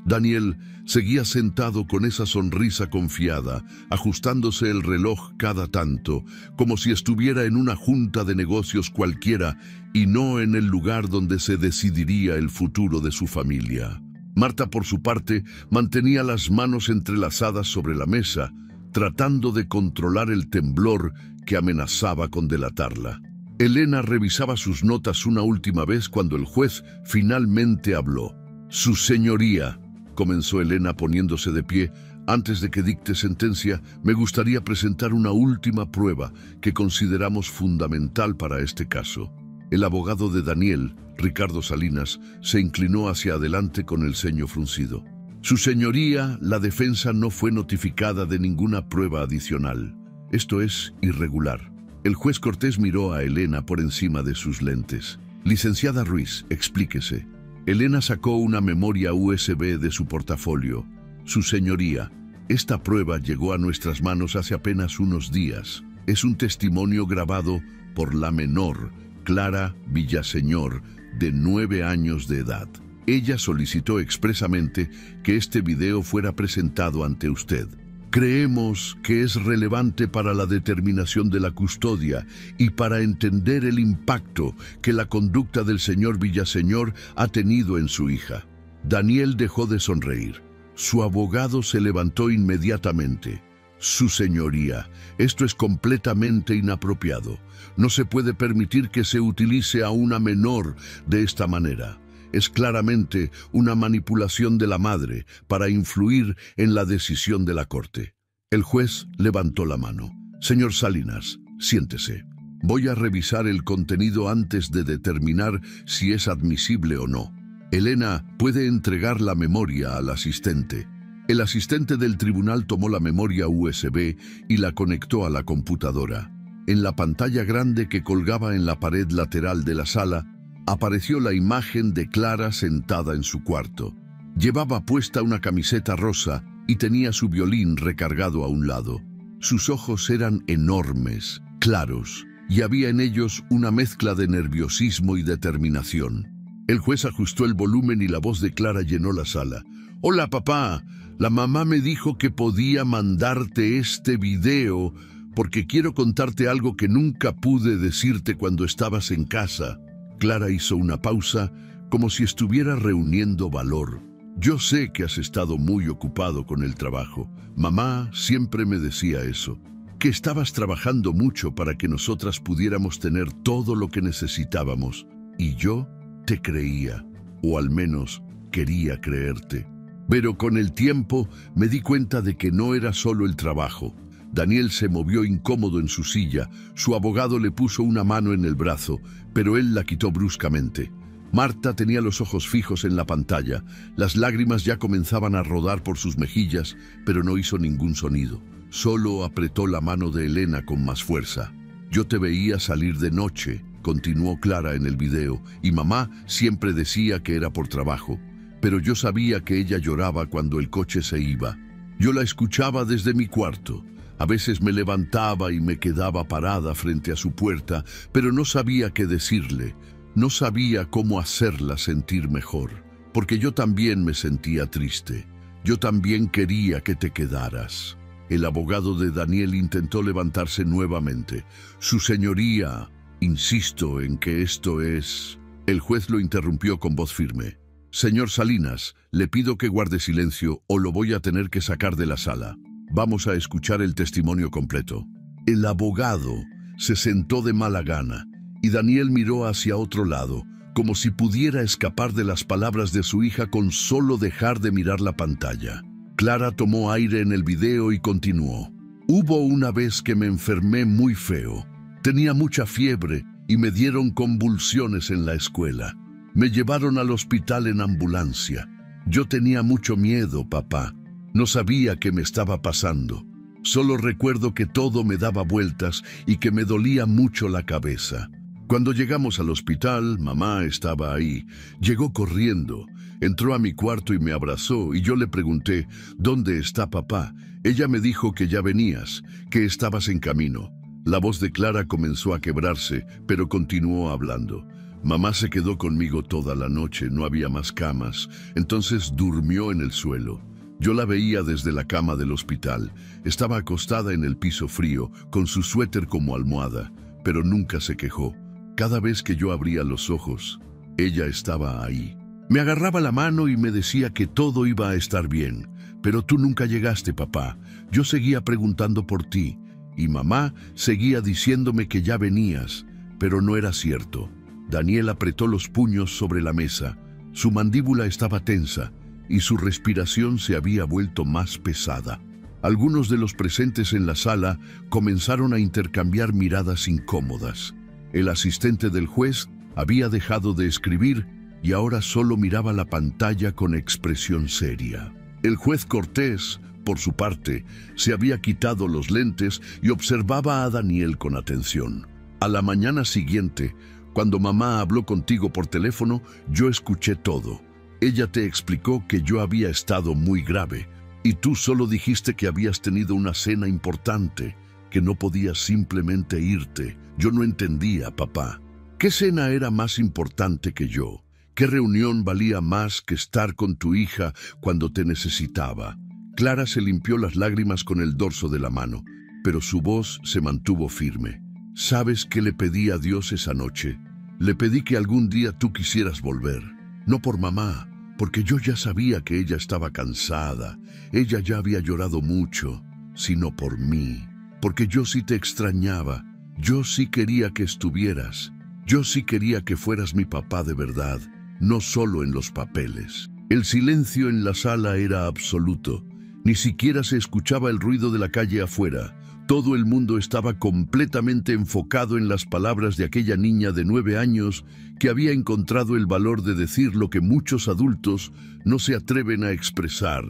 Daniel seguía sentado con esa sonrisa confiada, ajustándose el reloj cada tanto, como si estuviera en una junta de negocios cualquiera y no en el lugar donde se decidiría el futuro de su familia. Marta, por su parte, mantenía las manos entrelazadas sobre la mesa, tratando de controlar el temblor que amenazaba con delatarla. Elena revisaba sus notas una última vez cuando el juez finalmente habló. «Su señoría», comenzó Elena poniéndose de pie, «antes de que dicte sentencia, me gustaría presentar una última prueba que consideramos fundamental para este caso». El abogado de Daniel, Ricardo Salinas, se inclinó hacia adelante con el ceño fruncido. «Su señoría, la defensa no fue notificada de ninguna prueba adicional. Esto es irregular». El juez Cortés miró a Elena por encima de sus lentes. «Licenciada Ruiz, explíquese». Elena sacó una memoria USB de su portafolio. «Su señoría, esta prueba llegó a nuestras manos hace apenas unos días. Es un testimonio grabado por la menor, Clara Villaseñor, de 9 años de edad. Ella solicitó expresamente que este video fuera presentado ante usted. Creemos que es relevante para la determinación de la custodia y para entender el impacto que la conducta del señor Villaseñor ha tenido en su hija». Daniel dejó de sonreír. Su abogado se levantó inmediatamente. «Su señoría, esto es completamente inapropiado. No se puede permitir que se utilice a una menor de esta manera. Es claramente una manipulación de la madre para influir en la decisión de la corte». El juez levantó la mano. «Señor Salinas, siéntese. Voy a revisar el contenido antes de determinar si es admisible o no. Elena puede entregar la memoria al asistente». El asistente del tribunal tomó la memoria USB y la conectó a la computadora. En la pantalla grande que colgaba en la pared lateral de la sala, apareció la imagen de Clara sentada en su cuarto. Llevaba puesta una camiseta rosa y tenía su violín recargado a un lado. Sus ojos eran enormes, claros, y había en ellos una mezcla de nerviosismo y determinación. El juez ajustó el volumen y la voz de Clara llenó la sala. «Hola, papá. La mamá me dijo que podía mandarte este video porque quiero contarte algo que nunca pude decirte cuando estabas en casa». Clara hizo una pausa, como si estuviera reuniendo valor. «Yo sé que has estado muy ocupado con el trabajo. Mamá siempre me decía eso, que estabas trabajando mucho para que nosotras pudiéramos tener todo lo que necesitábamos. Y yo te creía, o al menos quería creerte. Pero con el tiempo me di cuenta de que no era solo el trabajo». Daniel se movió incómodo en su silla. Su abogado le puso una mano en el brazo, pero él la quitó bruscamente. Marta tenía los ojos fijos en la pantalla. Las lágrimas ya comenzaban a rodar por sus mejillas, pero no hizo ningún sonido. Solo apretó la mano de Elena con más fuerza. «Yo te veía salir de noche», continuó Clara en el video, «y mamá siempre decía que era por trabajo. Pero yo sabía que ella lloraba cuando el coche se iba. Yo la escuchaba desde mi cuarto. A veces me levantaba y me quedaba parada frente a su puerta, pero no sabía qué decirle. No sabía cómo hacerla sentir mejor, porque yo también me sentía triste. Yo también quería que te quedaras». El abogado de Daniel intentó levantarse nuevamente. «Su señoría, insisto en que esto es...». El juez lo interrumpió con voz firme. «Señor Salinas, le pido que guarde silencio o lo voy a tener que sacar de la sala. Vamos a escuchar el testimonio completo». El abogado se sentó de mala gana y Daniel miró hacia otro lado, como si pudiera escapar de las palabras de su hija con solo dejar de mirar la pantalla. Clara tomó aire en el video y continuó. «Hubo una vez que me enfermé muy feo. Tenía mucha fiebre y me dieron convulsiones en la escuela. Me llevaron al hospital en ambulancia. Yo tenía mucho miedo, papá. No sabía qué me estaba pasando. Solo recuerdo que todo me daba vueltas y que me dolía mucho la cabeza. Cuando llegamos al hospital, mamá estaba ahí. Llegó corriendo, entró a mi cuarto y me abrazó, y yo le pregunté, «¿Dónde está papá?». Ella me dijo que ya venías, que estabas en camino. La voz de Clara comenzó a quebrarse, pero continuó hablando. Mamá se quedó conmigo toda la noche, no había más camas, entonces durmió en el suelo. Yo la veía desde la cama del hospital. Estaba acostada en el piso frío, con su suéter como almohada, pero nunca se quejó. Cada vez que yo abría los ojos, ella estaba ahí. Me agarraba la mano y me decía que todo iba a estar bien. Pero tú nunca llegaste, papá. Yo seguía preguntando por ti, y mamá seguía diciéndome que ya venías, pero no era cierto. Daniel apretó los puños sobre la mesa. Su mandíbula estaba tensa y su respiración se había vuelto más pesada. Algunos de los presentes en la sala comenzaron a intercambiar miradas incómodas. El asistente del juez había dejado de escribir y ahora solo miraba la pantalla con expresión seria. El juez Cortés, por su parte, se había quitado los lentes y observaba a Daniel con atención. A la mañana siguiente, cuando mamá habló contigo por teléfono, yo escuché todo. Ella te explicó que yo había estado muy grave y tú solo dijiste que habías tenido una cena importante, que no podías simplemente irte. Yo no entendía, papá. ¿Qué cena era más importante que yo? ¿Qué reunión valía más que estar con tu hija cuando te necesitaba? Clara se limpió las lágrimas con el dorso de la mano, pero su voz se mantuvo firme. ¿Sabes qué le pedí a Dios esa noche? Le pedí que algún día tú quisieras volver. No por mamá, porque yo ya sabía que ella estaba cansada. Ella ya había llorado mucho, sino por mí. Porque yo sí te extrañaba. Yo sí quería que estuvieras. Yo sí quería que fueras mi papá de verdad, no solo en los papeles. El silencio en la sala era absoluto. Ni siquiera se escuchaba el ruido de la calle afuera. Todo el mundo estaba completamente enfocado en las palabras de aquella niña de 9 años que había encontrado el valor de decir lo que muchos adultos no se atreven a expresar.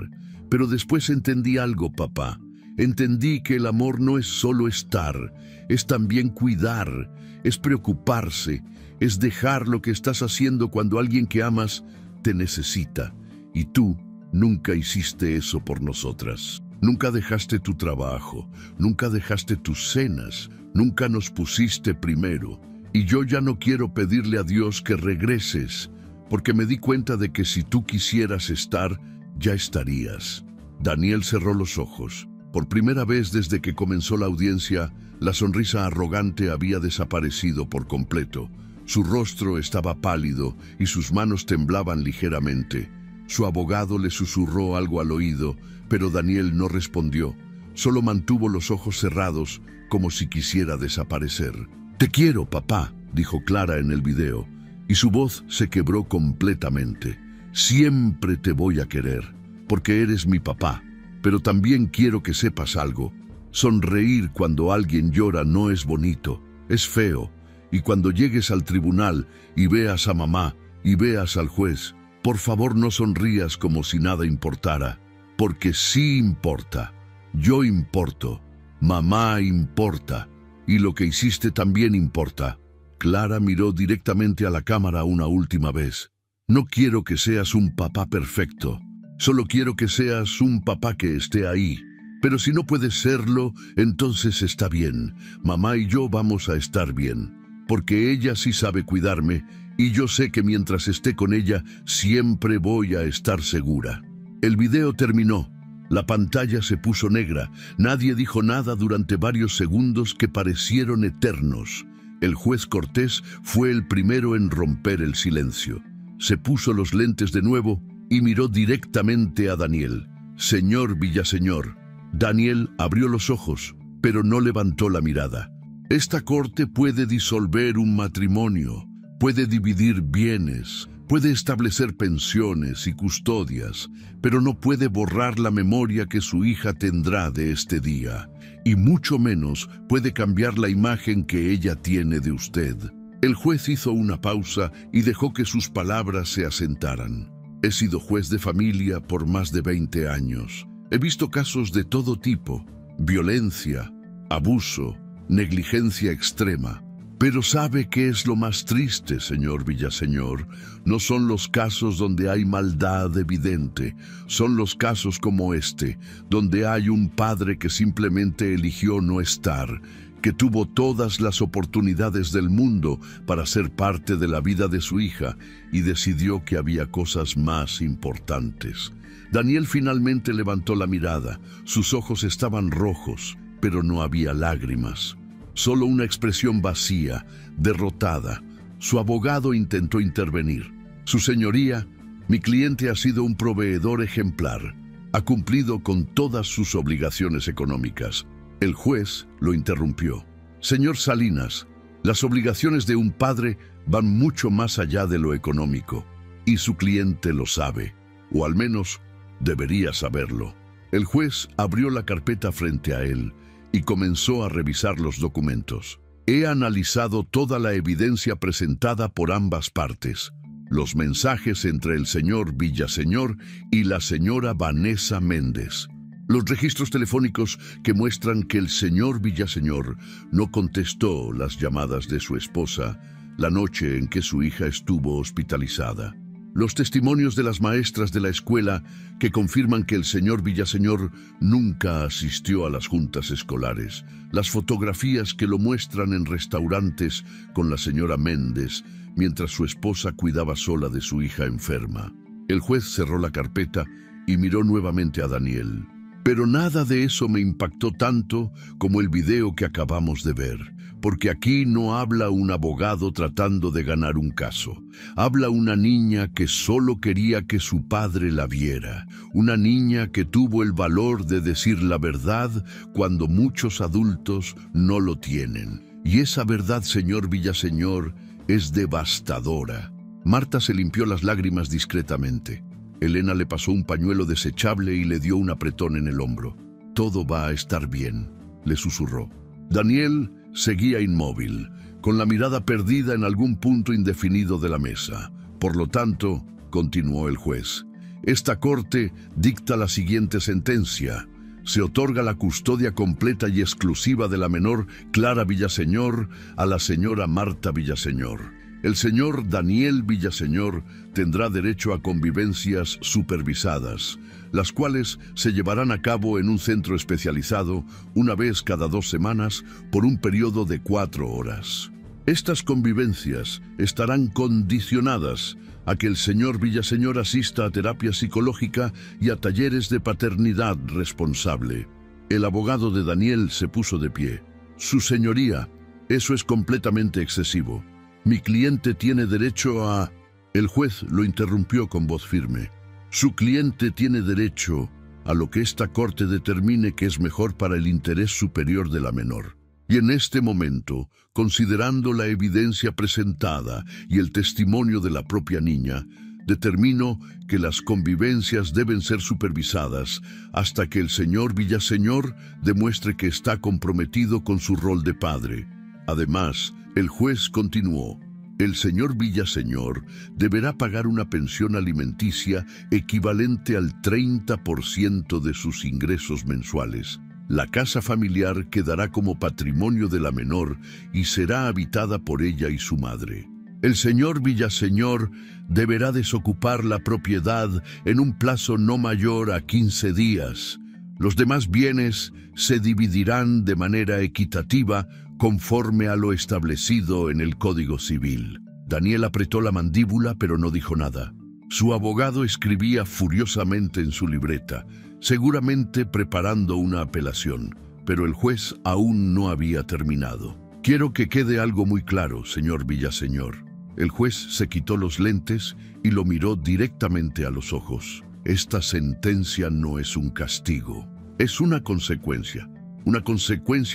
Pero después entendí algo, papá. Entendí que el amor no es solo estar, es también cuidar, es preocuparse, es dejar lo que estás haciendo cuando alguien que amas te necesita. Y tú nunca hiciste eso por nosotras. Nunca dejaste tu trabajo, nunca dejaste tus cenas, nunca nos pusiste primero. Y yo ya no quiero pedirle a Dios que regreses, porque me di cuenta de que si tú quisieras estar, ya estarías. Daniel cerró los ojos. Por primera vez desde que comenzó la audiencia, la sonrisa arrogante había desaparecido por completo. Su rostro estaba pálido y sus manos temblaban ligeramente. Su abogado le susurró algo al oído, pero Daniel no respondió. Solo mantuvo los ojos cerrados, como si quisiera desaparecer. «Te quiero, papá», dijo Clara en el video, y su voz se quebró completamente. «Siempre te voy a querer, porque eres mi papá. Pero también quiero que sepas algo. Sonreír cuando alguien llora no es bonito, es feo. Y cuando llegues al tribunal y veas a mamá y veas al juez, por favor no sonrías como si nada importara, porque sí importa. Yo importo, mamá importa, y lo que hiciste también importa». Clara miró directamente a la cámara una última vez. «No quiero que seas un papá perfecto. Solo quiero que seas un papá que esté ahí. Pero si no puedes serlo, entonces está bien. Mamá y yo vamos a estar bien, porque ella sí sabe cuidarme, y yo sé que mientras esté con ella, siempre voy a estar segura». El video terminó. La pantalla se puso negra. Nadie dijo nada durante varios segundos que parecieron eternos. El juez Cortés fue el primero en romper el silencio. Se puso los lentes de nuevo y miró directamente a Daniel. «Señor Villaseñor». Daniel abrió los ojos, pero no levantó la mirada. «Esta corte puede disolver un matrimonio, puede dividir bienes, puede establecer pensiones y custodias, pero no puede borrar la memoria que su hija tendrá de este día, y mucho menos puede cambiar la imagen que ella tiene de usted». El juez hizo una pausa y dejó que sus palabras se asentaran. «He sido juez de familia por más de 20 años. He visto casos de todo tipo: violencia, abuso, negligencia extrema. Pero ¿sabe qué es lo más triste, señor Villaseñor? No son los casos donde hay maldad evidente, son los casos como este, donde hay un padre que simplemente eligió no estar, que tuvo todas las oportunidades del mundo para ser parte de la vida de su hija y decidió que había cosas más importantes. Daniel finalmente levantó la mirada. Sus ojos estaban rojos, pero no había lágrimas. Solo una expresión vacía, derrotada. Su abogado intentó intervenir. «Su señoría, mi cliente ha sido un proveedor ejemplar. Ha cumplido con todas sus obligaciones económicas». El juez lo interrumpió. «Señor Salinas, las obligaciones de un padre van mucho más allá de lo económico, y su cliente lo sabe, o al menos debería saberlo». El juez abrió la carpeta frente a él y comenzó a revisar los documentos. «He analizado toda la evidencia presentada por ambas partes. Los mensajes entre el señor Villaseñor y la señora Vanessa Méndez. Los registros telefónicos que muestran que el señor Villaseñor no contestó las llamadas de su esposa la noche en que su hija estuvo hospitalizada. Los testimonios de las maestras de la escuela que confirman que el señor Villaseñor nunca asistió a las juntas escolares. Las fotografías que lo muestran en restaurantes con la señora Méndez mientras su esposa cuidaba sola de su hija enferma». El juez cerró la carpeta y miró nuevamente a Daniel. «Pero nada de eso me impactó tanto como el video que acabamos de ver, porque aquí no habla un abogado tratando de ganar un caso. Habla una niña que solo quería que su padre la viera, una niña que tuvo el valor de decir la verdad cuando muchos adultos no lo tienen. Y esa verdad, señor Villaseñor, es devastadora». Marta se limpió las lágrimas discretamente. Elena le pasó un pañuelo desechable y le dio un apretón en el hombro. «Todo va a estar bien», le susurró. Daniel seguía inmóvil, con la mirada perdida en algún punto indefinido de la mesa. «Por lo tanto», continuó el juez, «esta corte dicta la siguiente sentencia. Se otorga la custodia completa y exclusiva de la menor Clara Villaseñor a la señora Marta Villaseñor. El señor Daniel Villaseñor tendrá derecho a convivencias supervisadas, las cuales se llevarán a cabo en un centro especializado una vez cada 2 semanas por un periodo de 4 horas. Estas convivencias estarán condicionadas a que el señor Villaseñor asista a terapia psicológica y a talleres de paternidad responsable». El abogado de Daniel se puso de pie. «Su señoría, eso es completamente excesivo. Mi cliente tiene derecho a...». El juez lo interrumpió con voz firme. «Su cliente tiene derecho a lo que esta corte determine que es mejor para el interés superior de la menor. Y en este momento, considerando la evidencia presentada y el testimonio de la propia niña, determino que las convivencias deben ser supervisadas hasta que el señor Villaseñor demuestre que está comprometido con su rol de padre. Además, el juez continuó, el señor Villaseñor deberá pagar una pensión alimenticia equivalente al 30% de sus ingresos mensuales. La casa familiar quedará como patrimonio de la menor y será habitada por ella y su madre. El señor Villaseñor deberá desocupar la propiedad en un plazo no mayor a 15 días. Los demás bienes se dividirán de manera equitativa conforme a lo establecido en el Código Civil». Daniel apretó la mandíbula, pero no dijo nada. Su abogado escribía furiosamente en su libreta, seguramente preparando una apelación, pero el juez aún no había terminado. «Quiero que quede algo muy claro, señor Villaseñor». El juez se quitó los lentes y lo miró directamente a los ojos. «Esta sentencia no es un castigo, es una consecuencia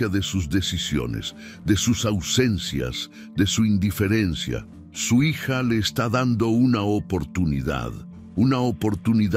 de sus decisiones, de sus ausencias, de su indiferencia. Su hija le está dando una oportunidad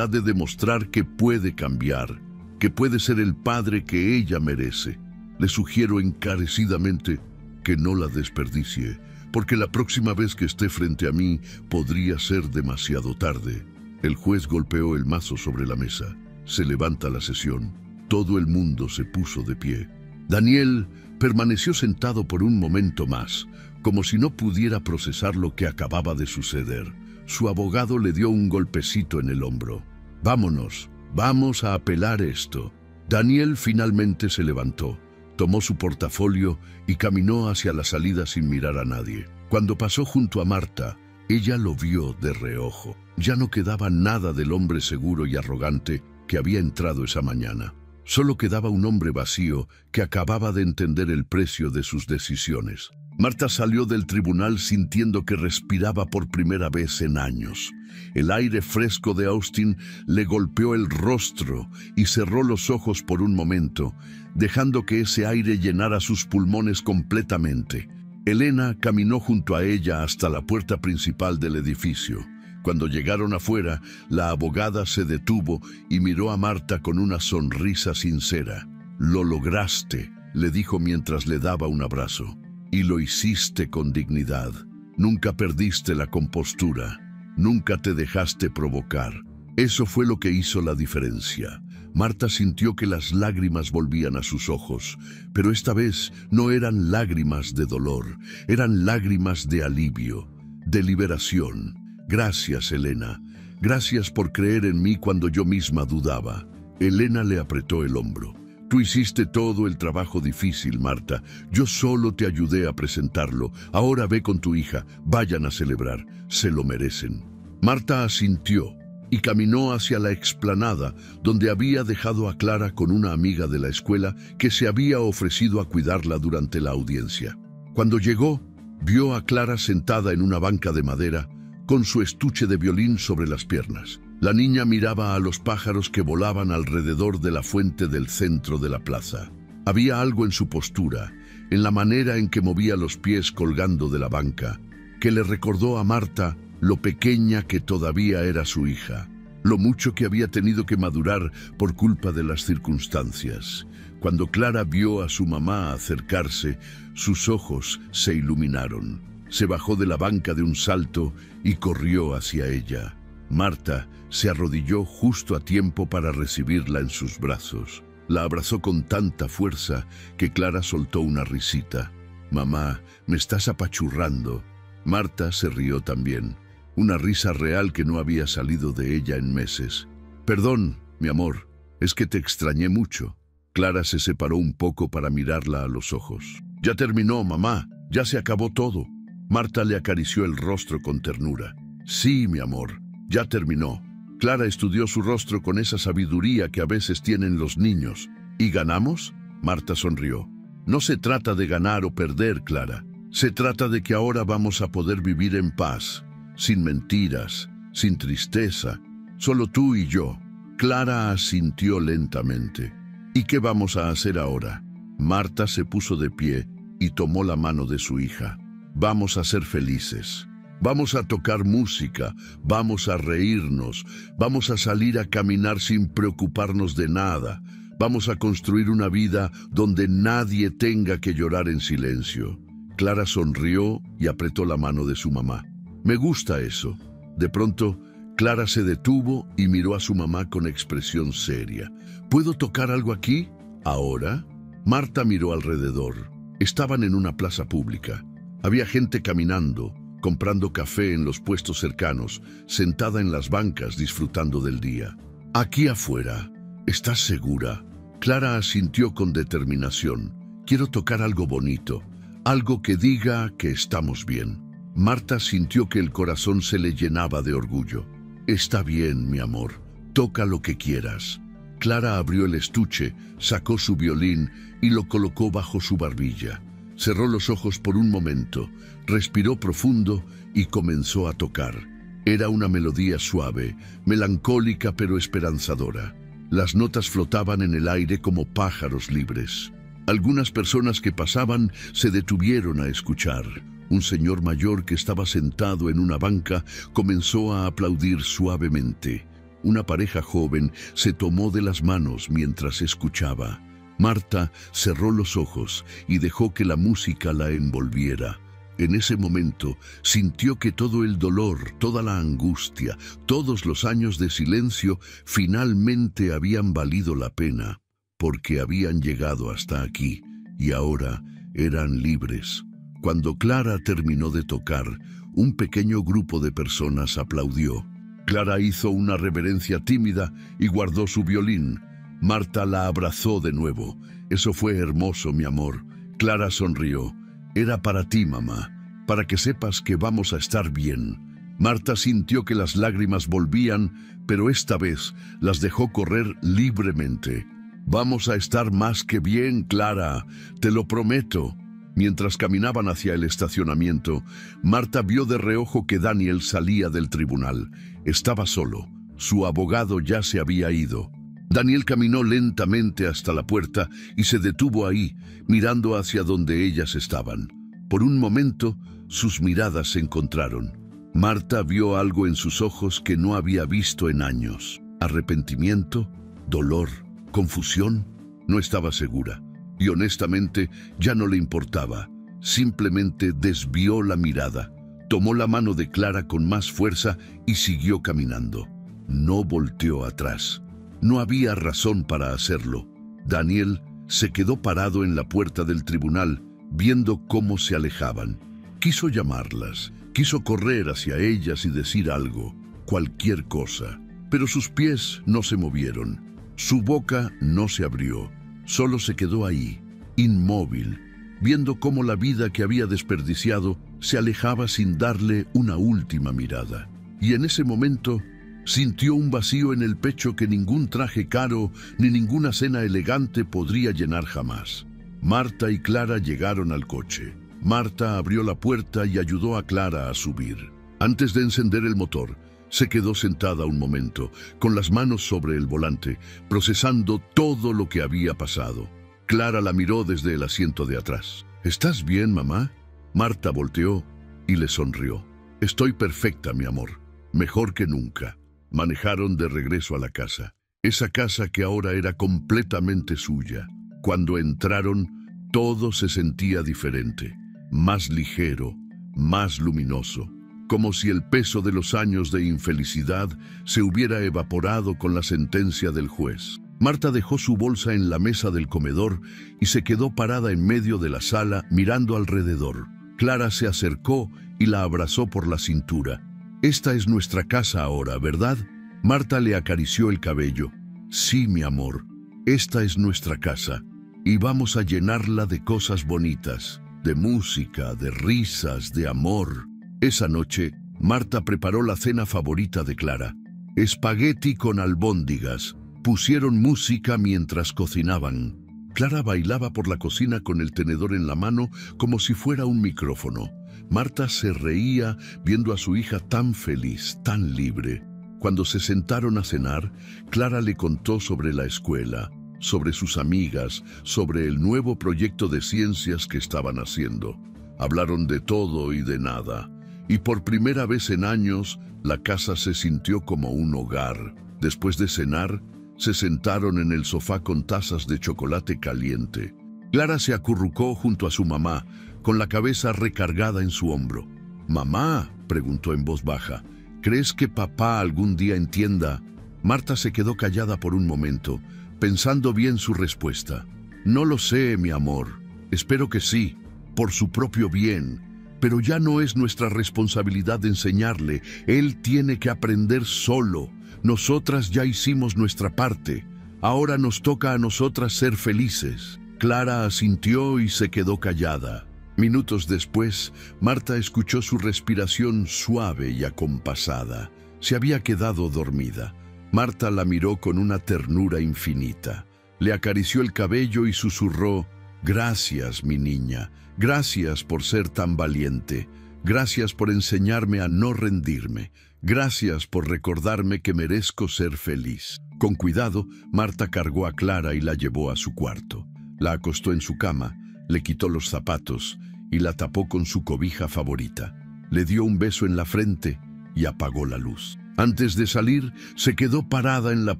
de demostrar que puede cambiar, que puede ser el padre que ella merece. Le sugiero encarecidamente que no la desperdicie, porque la próxima vez que esté frente a mí podría ser demasiado tarde». El juez golpeó el mazo sobre la mesa. Se levanta la sesión. Todo el mundo se puso de pie. Daniel permaneció sentado por un momento más, como si no pudiera procesar lo que acababa de suceder. Su abogado le dio un golpecito en el hombro. «Vámonos, vamos a apelar esto». Daniel finalmente se levantó, Tomó su portafolio y caminó hacia la salida sin mirar a nadie. Cuando pasó junto a Marta, ella lo vio de reojo. Ya no quedaba nada del hombre seguro y arrogante que había entrado esa mañana. Solo quedaba un hombre vacío que acababa de entender el precio de sus decisiones. Marta salió del tribunal sintiendo que respiraba por primera vez en años. El aire fresco de Austin le golpeó el rostro y cerró los ojos por un momento, dejando que ese aire llenara sus pulmones completamente. Elena caminó junto a ella hasta la puerta principal del edificio. Cuando llegaron afuera, la abogada se detuvo y miró a Marta con una sonrisa sincera. «Lo lograste», le dijo mientras le daba un abrazo. «Y lo hiciste con dignidad. Nunca perdiste la compostura. Nunca te dejaste provocar. Eso fue lo que hizo la diferencia». Marta sintió que las lágrimas volvían a sus ojos, pero esta vez no eran lágrimas de dolor, eran lágrimas de alivio, de liberación. «Gracias, Elena. Gracias por creer en mí cuando yo misma dudaba». Elena le apretó el hombro. «Tú hiciste todo el trabajo difícil, Marta. Yo solo te ayudé a presentarlo. Ahora ve con tu hija. Vayan a celebrar. Se lo merecen». Marta asintió y caminó hacia la explanada, donde había dejado a Clara con una amiga de la escuela que se había ofrecido a cuidarla durante la audiencia. Cuando llegó, vio a Clara sentada en una banca de madera, con su estuche de violín sobre las piernas. La niña miraba a los pájaros que volaban alrededor de la fuente del centro de la plaza. Había algo en su postura, en la manera en que movía los pies colgando de la banca, que le recordó a Marta lo pequeña que todavía era su hija, lo mucho que había tenido que madurar por culpa de las circunstancias. Cuando Clara vio a su mamá acercarse, sus ojos se iluminaron. Se bajó de la banca de un salto y corrió hacia ella. Marta se arrodilló justo a tiempo para recibirla en sus brazos. La abrazó con tanta fuerza que Clara soltó una risita. «Mamá, me estás apachurrando». Marta se rió también, una risa real que no había salido de ella en meses. «Perdón, mi amor, es que te extrañé mucho». Clara se separó un poco para mirarla a los ojos. «Ya terminó, mamá, ya se acabó todo». Marta le acarició el rostro con ternura. «Sí, mi amor, ya terminó». Clara estudió su rostro con esa sabiduría que a veces tienen los niños. «¿Y ganamos?» Marta sonrió. «No se trata de ganar o perder, Clara. Se trata de que ahora vamos a poder vivir en paz, sin mentiras, sin tristeza, solo tú y yo». Clara asintió lentamente. «¿Y qué vamos a hacer ahora?» Marta se puso de pie y tomó la mano de su hija. «Vamos a ser felices. Vamos a tocar música, vamos a reírnos, vamos a salir a caminar sin preocuparnos de nada. Vamos a construir una vida donde nadie tenga que llorar en silencio». Clara sonrió y apretó la mano de su mamá. «Me gusta eso». De pronto, Clara se detuvo y miró a su mamá con expresión seria. «¿Puedo tocar algo aquí? ¿Ahora?» Marta miró alrededor. Estaban en una plaza pública. Había gente caminando, comprando café en los puestos cercanos, sentada en las bancas disfrutando del día. «Aquí afuera. ¿Estás segura?» Clara asintió con determinación. «Quiero tocar algo bonito, algo que diga que estamos bien». Marta sintió que el corazón se le llenaba de orgullo. «Está bien, mi amor. Toca lo que quieras». Clara abrió el estuche, sacó su violín y lo colocó bajo su barbilla. Cerró los ojos por un momento, respiró profundo y comenzó a tocar. Era una melodía suave, melancólica pero esperanzadora. Las notas flotaban en el aire como pájaros libres. Algunas personas que pasaban se detuvieron a escuchar. Un señor mayor que estaba sentado en una banca comenzó a aplaudir suavemente. Una pareja joven se tomó de las manos mientras escuchaba. Marta cerró los ojos y dejó que la música la envolviera. En ese momento sintió que todo el dolor, toda la angustia, todos los años de silencio finalmente habían valido la pena, porque habían llegado hasta aquí y ahora eran libres. Cuando Clara terminó de tocar, un pequeño grupo de personas aplaudió. Clara hizo una reverencia tímida y guardó su violín. Marta la abrazó de nuevo. Eso fue hermoso, mi amor. Clara sonrió. Era para ti, mamá, para que sepas que vamos a estar bien. Marta sintió que las lágrimas volvían, pero esta vez las dejó correr libremente. Vamos a estar más que bien, Clara, te lo prometo. Mientras caminaban hacia el estacionamiento, Marta vio de reojo que Daniel salía del tribunal. Estaba solo. Su abogado ya se había ido. Daniel caminó lentamente hasta la puerta y se detuvo ahí, mirando hacia donde ellas estaban. Por un momento, sus miradas se encontraron. Marta vio algo en sus ojos que no había visto en años. Arrepentimiento, dolor, confusión. No estaba segura. Y honestamente, ya no le importaba. Simplemente desvió la mirada, tomó la mano de Clara con más fuerza y siguió caminando. No volteó atrás. No había razón para hacerlo. Daniel se quedó parado en la puerta del tribunal, viendo cómo se alejaban. Quiso llamarlas, quiso correr hacia ellas y decir algo, cualquier cosa. Pero sus pies no se movieron. Su boca no se abrió. Solo se quedó ahí, inmóvil, viendo cómo la vida que había desperdiciado se alejaba sin darle una última mirada. Y en ese momento sintió un vacío en el pecho que ningún traje caro ni ninguna cena elegante podría llenar jamás. Marta y Clara llegaron al coche. Marta abrió la puerta y ayudó a Clara a subir. Antes de encender el motor, se quedó sentada un momento, con las manos sobre el volante, procesando todo lo que había pasado. Clara la miró desde el asiento de atrás. ¿Estás bien, mamá? Marta volteó y le sonrió. Estoy perfecta, mi amor. Mejor que nunca. Manejaron de regreso a la casa. Esa casa que ahora era completamente suya. Cuando entraron, todo se sentía diferente. Más ligero, más luminoso. Como si el peso de los años de infelicidad se hubiera evaporado con la sentencia del juez. Marta dejó su bolsa en la mesa del comedor y se quedó parada en medio de la sala mirando alrededor. Clara se acercó y la abrazó por la cintura. Esta es nuestra casa ahora, ¿verdad? Marta le acarició el cabello. Sí, mi amor, esta es nuestra casa y vamos a llenarla de cosas bonitas, de música, de risas, de amor. Esa noche, Marta preparó la cena favorita de Clara. Espagueti con albóndigas. Pusieron música mientras cocinaban. Clara bailaba por la cocina con el tenedor en la mano como si fuera un micrófono. Marta se reía viendo a su hija tan feliz, tan libre. Cuando se sentaron a cenar, Clara le contó sobre la escuela, sobre sus amigas, sobre el nuevo proyecto de ciencias que estaban haciendo. Hablaron de todo y de nada. Y por primera vez en años, la casa se sintió como un hogar. Después de cenar, se sentaron en el sofá con tazas de chocolate caliente. Clara se acurrucó junto a su mamá, con la cabeza recargada en su hombro. «Mamá», preguntó en voz baja, «¿crees que papá algún día entienda?» Marta se quedó callada por un momento, pensando bien su respuesta. «No lo sé, mi amor. Espero que sí, por su propio bien. Pero ya no es nuestra responsabilidad enseñarle. Él tiene que aprender solo. Nosotras ya hicimos nuestra parte. Ahora nos toca a nosotras ser felices». Clara asintió y se quedó callada. Minutos después, Marta escuchó su respiración suave y acompasada. Se había quedado dormida. Marta la miró con una ternura infinita. Le acarició el cabello y susurró: «Gracias, mi niña. Gracias por ser tan valiente. Gracias por enseñarme a no rendirme. Gracias por recordarme que merezco ser feliz». Con cuidado, Marta cargó a Clara y la llevó a su cuarto. La acostó en su cama, le quitó los zapatos y la tapó con su cobija favorita. Le dio un beso en la frente y apagó la luz. Antes de salir, se quedó parada en la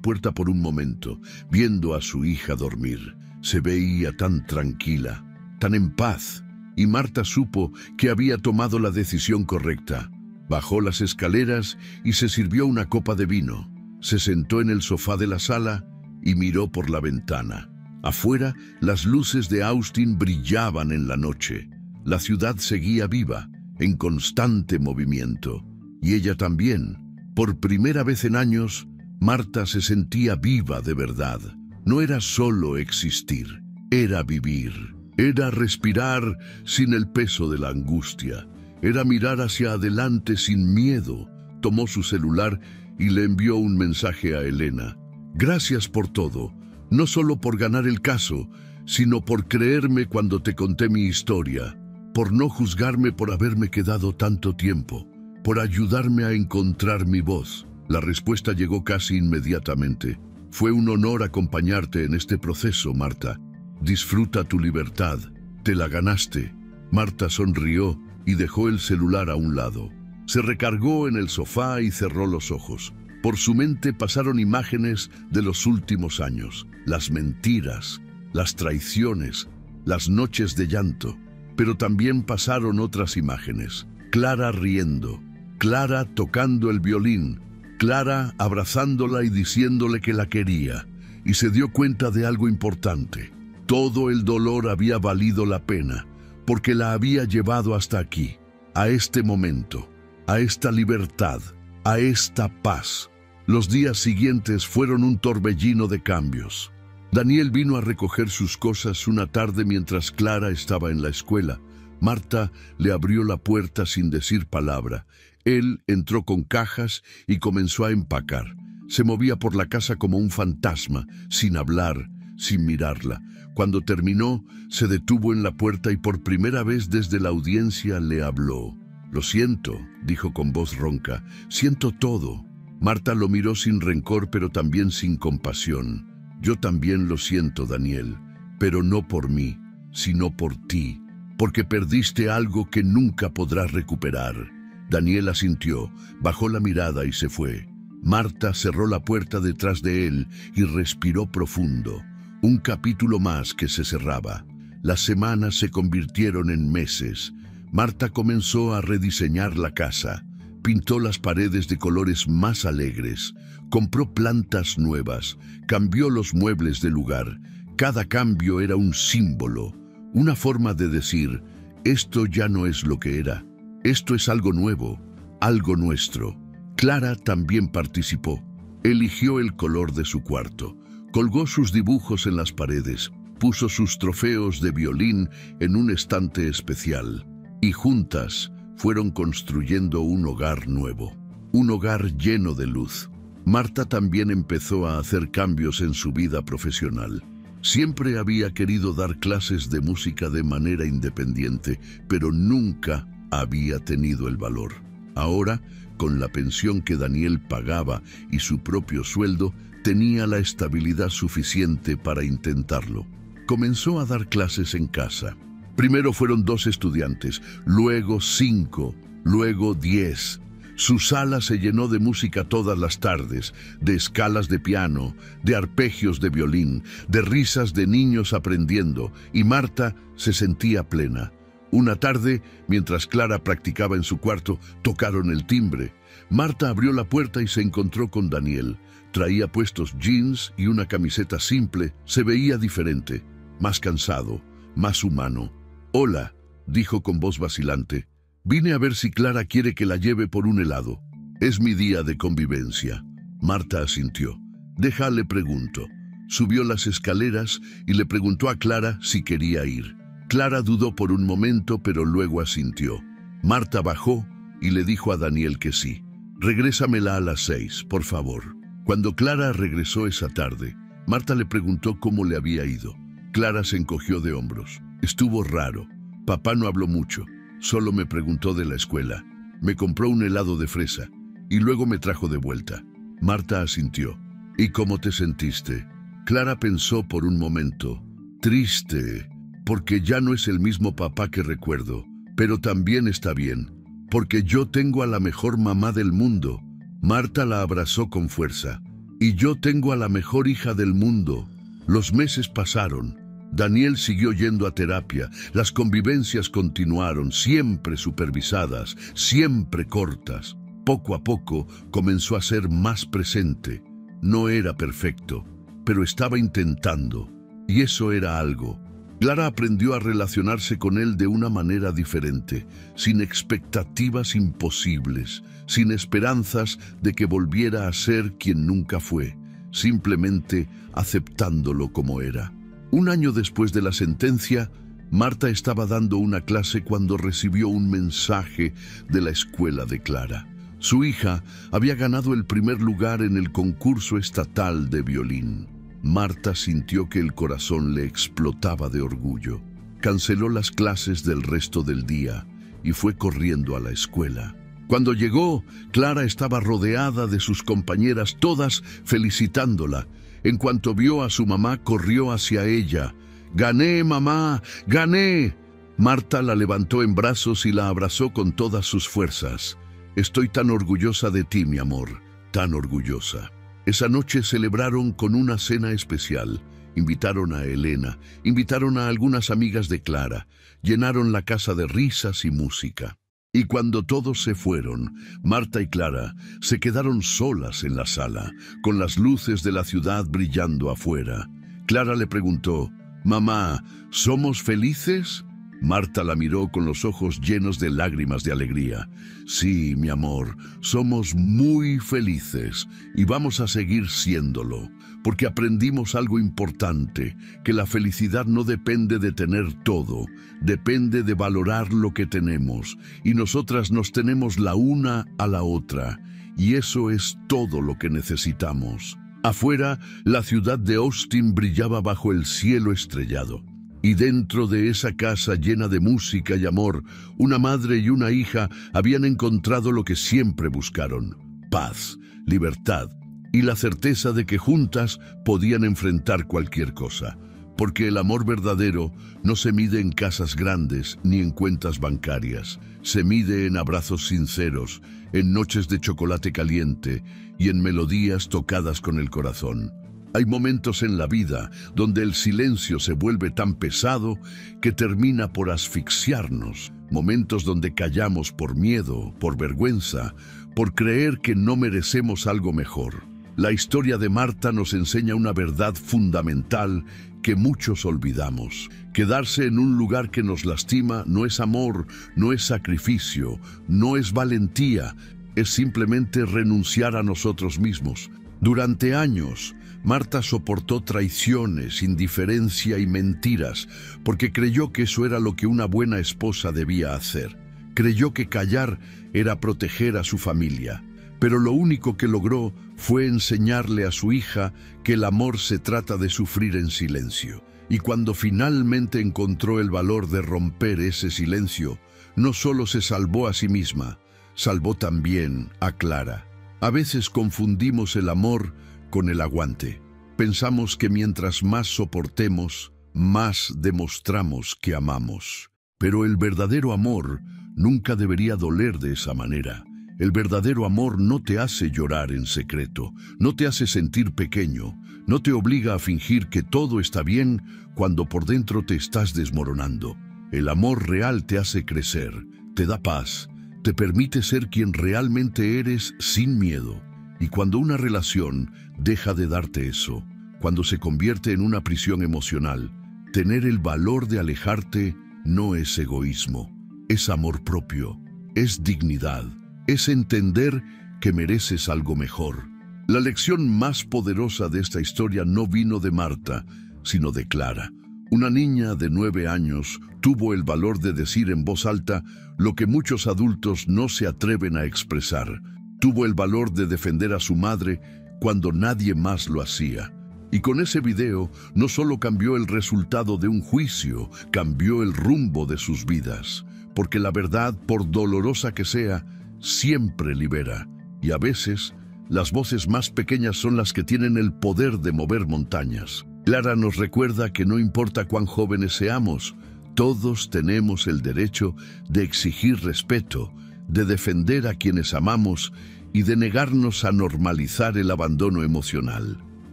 puerta por un momento, viendo a su hija dormir. Se veía tan tranquila, tan en paz, y Marta supo que había tomado la decisión correcta. Bajó las escaleras y se sirvió una copa de vino. Se sentó en el sofá de la sala y miró por la ventana. Afuera, las luces de Austin brillaban en la noche. La ciudad seguía viva, en constante movimiento. Y ella también. Por primera vez en años, Marta se sentía viva de verdad. No era solo existir, era vivir. Era respirar sin el peso de la angustia. Era mirar hacia adelante sin miedo. Tomó su celular y le envió un mensaje a Elena. Gracias por todo, no solo por ganar el caso, sino por creerme cuando te conté mi historia, por no juzgarme por haberme quedado tanto tiempo, por ayudarme a encontrar mi voz. La respuesta llegó casi inmediatamente. Fue un honor acompañarte en este proceso, Marta. Disfruta tu libertad. Te la ganaste. Marta sonrió y dejó el celular a un lado. Se recargó en el sofá y cerró los ojos. Por su mente pasaron imágenes de los últimos años, las mentiras, las traiciones, las noches de llanto. Pero también pasaron otras imágenes. Clara riendo, Clara tocando el violín, Clara abrazándola y diciéndole que la quería. Y se dio cuenta de algo importante. Todo el dolor había valido la pena, porque la había llevado hasta aquí, a este momento, a esta libertad, a esta paz. Los días siguientes fueron un torbellino de cambios. Daniel vino a recoger sus cosas una tarde mientras Clara estaba en la escuela. Marta le abrió la puerta sin decir palabra. Él entró con cajas y comenzó a empacar. Se movía por la casa como un fantasma, sin hablar, sin mirarla. Cuando terminó, se detuvo en la puerta y por primera vez desde la audiencia le habló. «Lo siento», dijo con voz ronca, «siento todo». Marta lo miró sin rencor, pero también sin compasión. «Yo también lo siento, Daniel, pero no por mí, sino por ti, porque perdiste algo que nunca podrás recuperar». Daniel asintió, bajó la mirada y se fue. Marta cerró la puerta detrás de él y respiró profundo. Un capítulo más que se cerraba. Las semanas se convirtieron en meses. Marta comenzó a rediseñar la casa. Pintó las paredes de colores más alegres. Compró plantas nuevas. Cambió los muebles de lugar. Cada cambio era un símbolo. Una forma de decir, esto ya no es lo que era. Esto es algo nuevo, algo nuestro. Clara también participó. Eligió el color de su cuarto. Colgó sus dibujos en las paredes, puso sus trofeos de violín en un estante especial y juntas fueron construyendo un hogar nuevo, un hogar lleno de luz. Marta también empezó a hacer cambios en su vida profesional. Siempre había querido dar clases de música de manera independiente, pero nunca había tenido el valor. Ahora, con la pensión que Daniel pagaba y su propio sueldo, tenía la estabilidad suficiente para intentarlo. Comenzó a dar clases en casa. Primero fueron 2 estudiantes, luego 5, luego 10. Su sala se llenó de música todas las tardes, de escalas de piano, de arpegios de violín, de risas de niños aprendiendo, y Marta se sentía plena. Una tarde, mientras Clara practicaba en su cuarto, tocaron el timbre. Marta abrió la puerta y se encontró con Daniel. Traía puestos jeans y una camiseta simple. Se veía diferente, más cansado, más humano. «Hola», dijo con voz vacilante. «Vine a ver si Clara quiere que la lleve por un helado. Es mi día de convivencia». Marta asintió. «Déjale pregunto». Subió las escaleras y le preguntó a Clara si quería ir. Clara dudó por un momento, pero luego asintió. Marta bajó y le dijo a Daniel que sí. «Regrésamela a las 6, por favor». Cuando Clara regresó esa tarde, Marta le preguntó cómo le había ido. Clara se encogió de hombros. «Estuvo raro. Papá no habló mucho. Solo me preguntó de la escuela. Me compró un helado de fresa y luego me trajo de vuelta». Marta asintió. «¿Y cómo te sentiste?» Clara pensó por un momento. «Triste, porque ya no es el mismo papá que recuerdo, pero también está bien, porque yo tengo a la mejor mamá del mundo». Marta la abrazó con fuerza. «Y yo tengo a la mejor hija del mundo». Los meses pasaron. Daniel siguió yendo a terapia. Las convivencias continuaron, siempre supervisadas, siempre cortas. Poco a poco comenzó a ser más presente. No era perfecto, pero estaba intentando, y eso era algo. Clara aprendió a relacionarse con él de una manera diferente, sin expectativas imposibles, sin esperanzas de que volviera a ser quien nunca fue. simplemente aceptándolo como era. Un año después de la sentencia, Marta estaba dando una clase cuando recibió un mensaje de la escuela de Clara. Su hija había ganado el primer lugar en el concurso estatal de violín. Marta sintió que el corazón le explotaba de orgullo. Canceló las clases del resto del día y fue corriendo a la escuela. Cuando llegó, Clara estaba rodeada de sus compañeras, todas felicitándola. En cuanto vio a su mamá, corrió hacia ella. «¡Gané, mamá! ¡Gané!». Marta la levantó en brazos y la abrazó con todas sus fuerzas. «Estoy tan orgullosa de ti, mi amor, tan orgullosa». Esa noche celebraron con una cena especial. Invitaron a Elena, invitaron a algunas amigas de Clara, llenaron la casa de risas y música. Y cuando todos se fueron, Marta y Clara se quedaron solas en la sala, con las luces de la ciudad brillando afuera. Clara le preguntó: «Mamá, ¿somos felices?». Marta la miró con los ojos llenos de lágrimas de alegría. «Sí, mi amor, somos muy felices y vamos a seguir siéndolo, porque aprendimos algo importante, que la felicidad no depende de tener todo, depende de valorar lo que tenemos, y nosotras nos tenemos la una a la otra, y eso es todo lo que necesitamos». Afuera, la ciudad de Austin brillaba bajo el cielo estrellado. Y dentro de esa casa llena de música y amor, una madre y una hija habían encontrado lo que siempre buscaron: paz, libertad y la certeza de que juntas podían enfrentar cualquier cosa. Porque el amor verdadero no se mide en casas grandes ni en cuentas bancarias. Se mide en abrazos sinceros, en noches de chocolate caliente y en melodías tocadas con el corazón. Hay momentos en la vida donde el silencio se vuelve tan pesado que termina por asfixiarnos. Momentos donde callamos por miedo, por vergüenza, por creer que no merecemos algo mejor. La historia de Marta nos enseña una verdad fundamental que muchos olvidamos. Quedarse en un lugar que nos lastima no es amor, no es sacrificio, no es valentía, es simplemente renunciar a nosotros mismos. Durante años, Marta soportó traiciones, indiferencia y mentiras, porque creyó que eso era lo que una buena esposa debía hacer. Creyó que callar era proteger a su familia, pero lo único que logró fue enseñarle a su hija que el amor se trata de sufrir en silencio. Y cuando finalmente encontró el valor de romper ese silencio, no solo se salvó a sí misma, salvó también a Clara. A veces confundimos el amor con el aguante. Pensamos que mientras más soportemos, más demostramos que amamos. Pero el verdadero amor nunca debería doler de esa manera. El verdadero amor no te hace llorar en secreto, no te hace sentir pequeño, no te obliga a fingir que todo está bien cuando por dentro te estás desmoronando. El amor real te hace crecer, te da paz, te permite ser quien realmente eres sin miedo. Y cuando una relación deja de darte eso, cuando se convierte en una prisión emocional, tener el valor de alejarte no es egoísmo, es amor propio, es dignidad, es entender que mereces algo mejor. La lección más poderosa de esta historia no vino de Marta, sino de Clara. Una niña de 9 años tuvo el valor de decir en voz alta lo que muchos adultos no se atreven a expresar. Tuvo el valor de defender a su madre cuando nadie más lo hacía. Y con ese video no solo cambió el resultado de un juicio, cambió el rumbo de sus vidas. Porque la verdad, por dolorosa que sea, siempre libera. Y a veces, las voces más pequeñas son las que tienen el poder de mover montañas. Clara nos recuerda que no importa cuán jóvenes seamos, todos tenemos el derecho de exigir respeto, de defender a quienes amamos y de negarnos a normalizar el abandono emocional.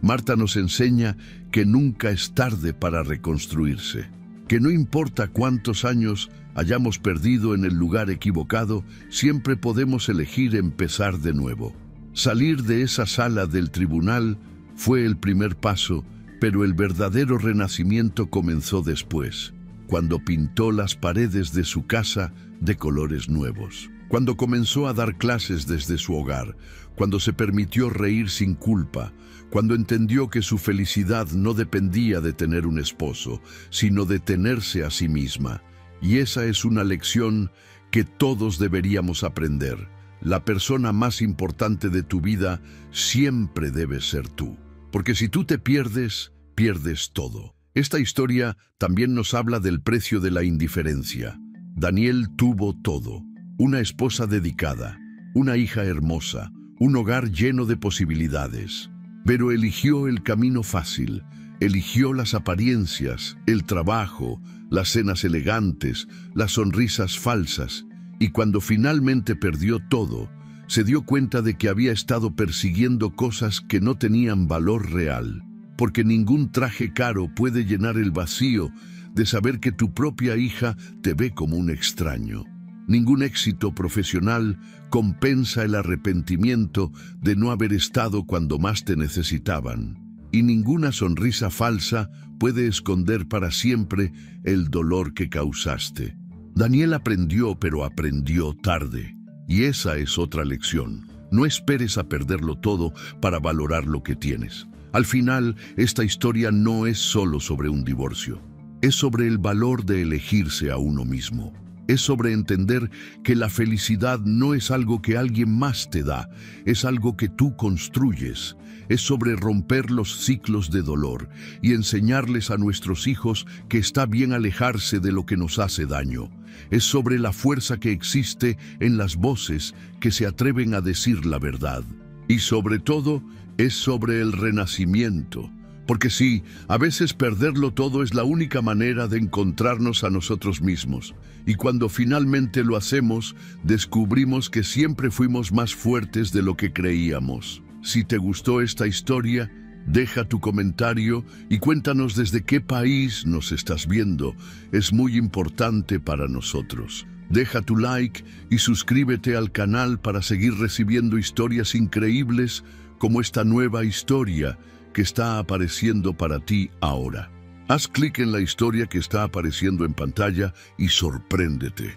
Marta nos enseña que nunca es tarde para reconstruirse, que no importa cuántos años hayamos perdido en el lugar equivocado, siempre podemos elegir empezar de nuevo. Salir de esa sala del tribunal fue el primer paso, pero el verdadero renacimiento comenzó después, cuando pintó las paredes de su casa de colores nuevos. cuando comenzó a dar clases desde su hogar, cuando se permitió reír sin culpa, cuando entendió que su felicidad no dependía de tener un esposo, sino de tenerse a sí misma. Y esa es una lección que todos deberíamos aprender. La persona más importante de tu vida siempre debe ser tú, porque si tú te pierdes, pierdes todo. Esta historia también nos habla del precio de la indiferencia. Daniel tuvo todo: una esposa dedicada, una hija hermosa, un hogar lleno de posibilidades. Pero eligió el camino fácil, eligió las apariencias, el trabajo, las cenas elegantes, las sonrisas falsas, y cuando finalmente perdió todo, se dio cuenta de que había estado persiguiendo cosas que no tenían valor real, porque ningún traje caro puede llenar el vacío de saber que tu propia hija te ve como un extraño. Ningún éxito profesional compensa el arrepentimiento de no haber estado cuando más te necesitaban. Y ninguna sonrisa falsa puede esconder para siempre el dolor que causaste. Daniel aprendió, pero aprendió tarde. Y esa es otra lección. No esperes a perderlo todo para valorar lo que tienes. Al final, esta historia no es solo sobre un divorcio. Es sobre el valor de elegirse a uno mismo. Es sobre entender que la felicidad no es algo que alguien más te da, es algo que tú construyes. Es sobre romper los ciclos de dolor y enseñarles a nuestros hijos que está bien alejarse de lo que nos hace daño. Es sobre la fuerza que existe en las voces que se atreven a decir la verdad. Y sobre todo, es sobre el renacimiento. Porque sí, a veces perderlo todo es la única manera de encontrarnos a nosotros mismos. Y cuando finalmente lo hacemos, descubrimos que siempre fuimos más fuertes de lo que creíamos. Si te gustó esta historia, deja tu comentario y cuéntanos desde qué país nos estás viendo. Es muy importante para nosotros. Deja tu like y suscríbete al canal para seguir recibiendo historias increíbles como esta nueva historia que está apareciendo para ti ahora. Haz clic en la historia que está apareciendo en pantalla y sorpréndete.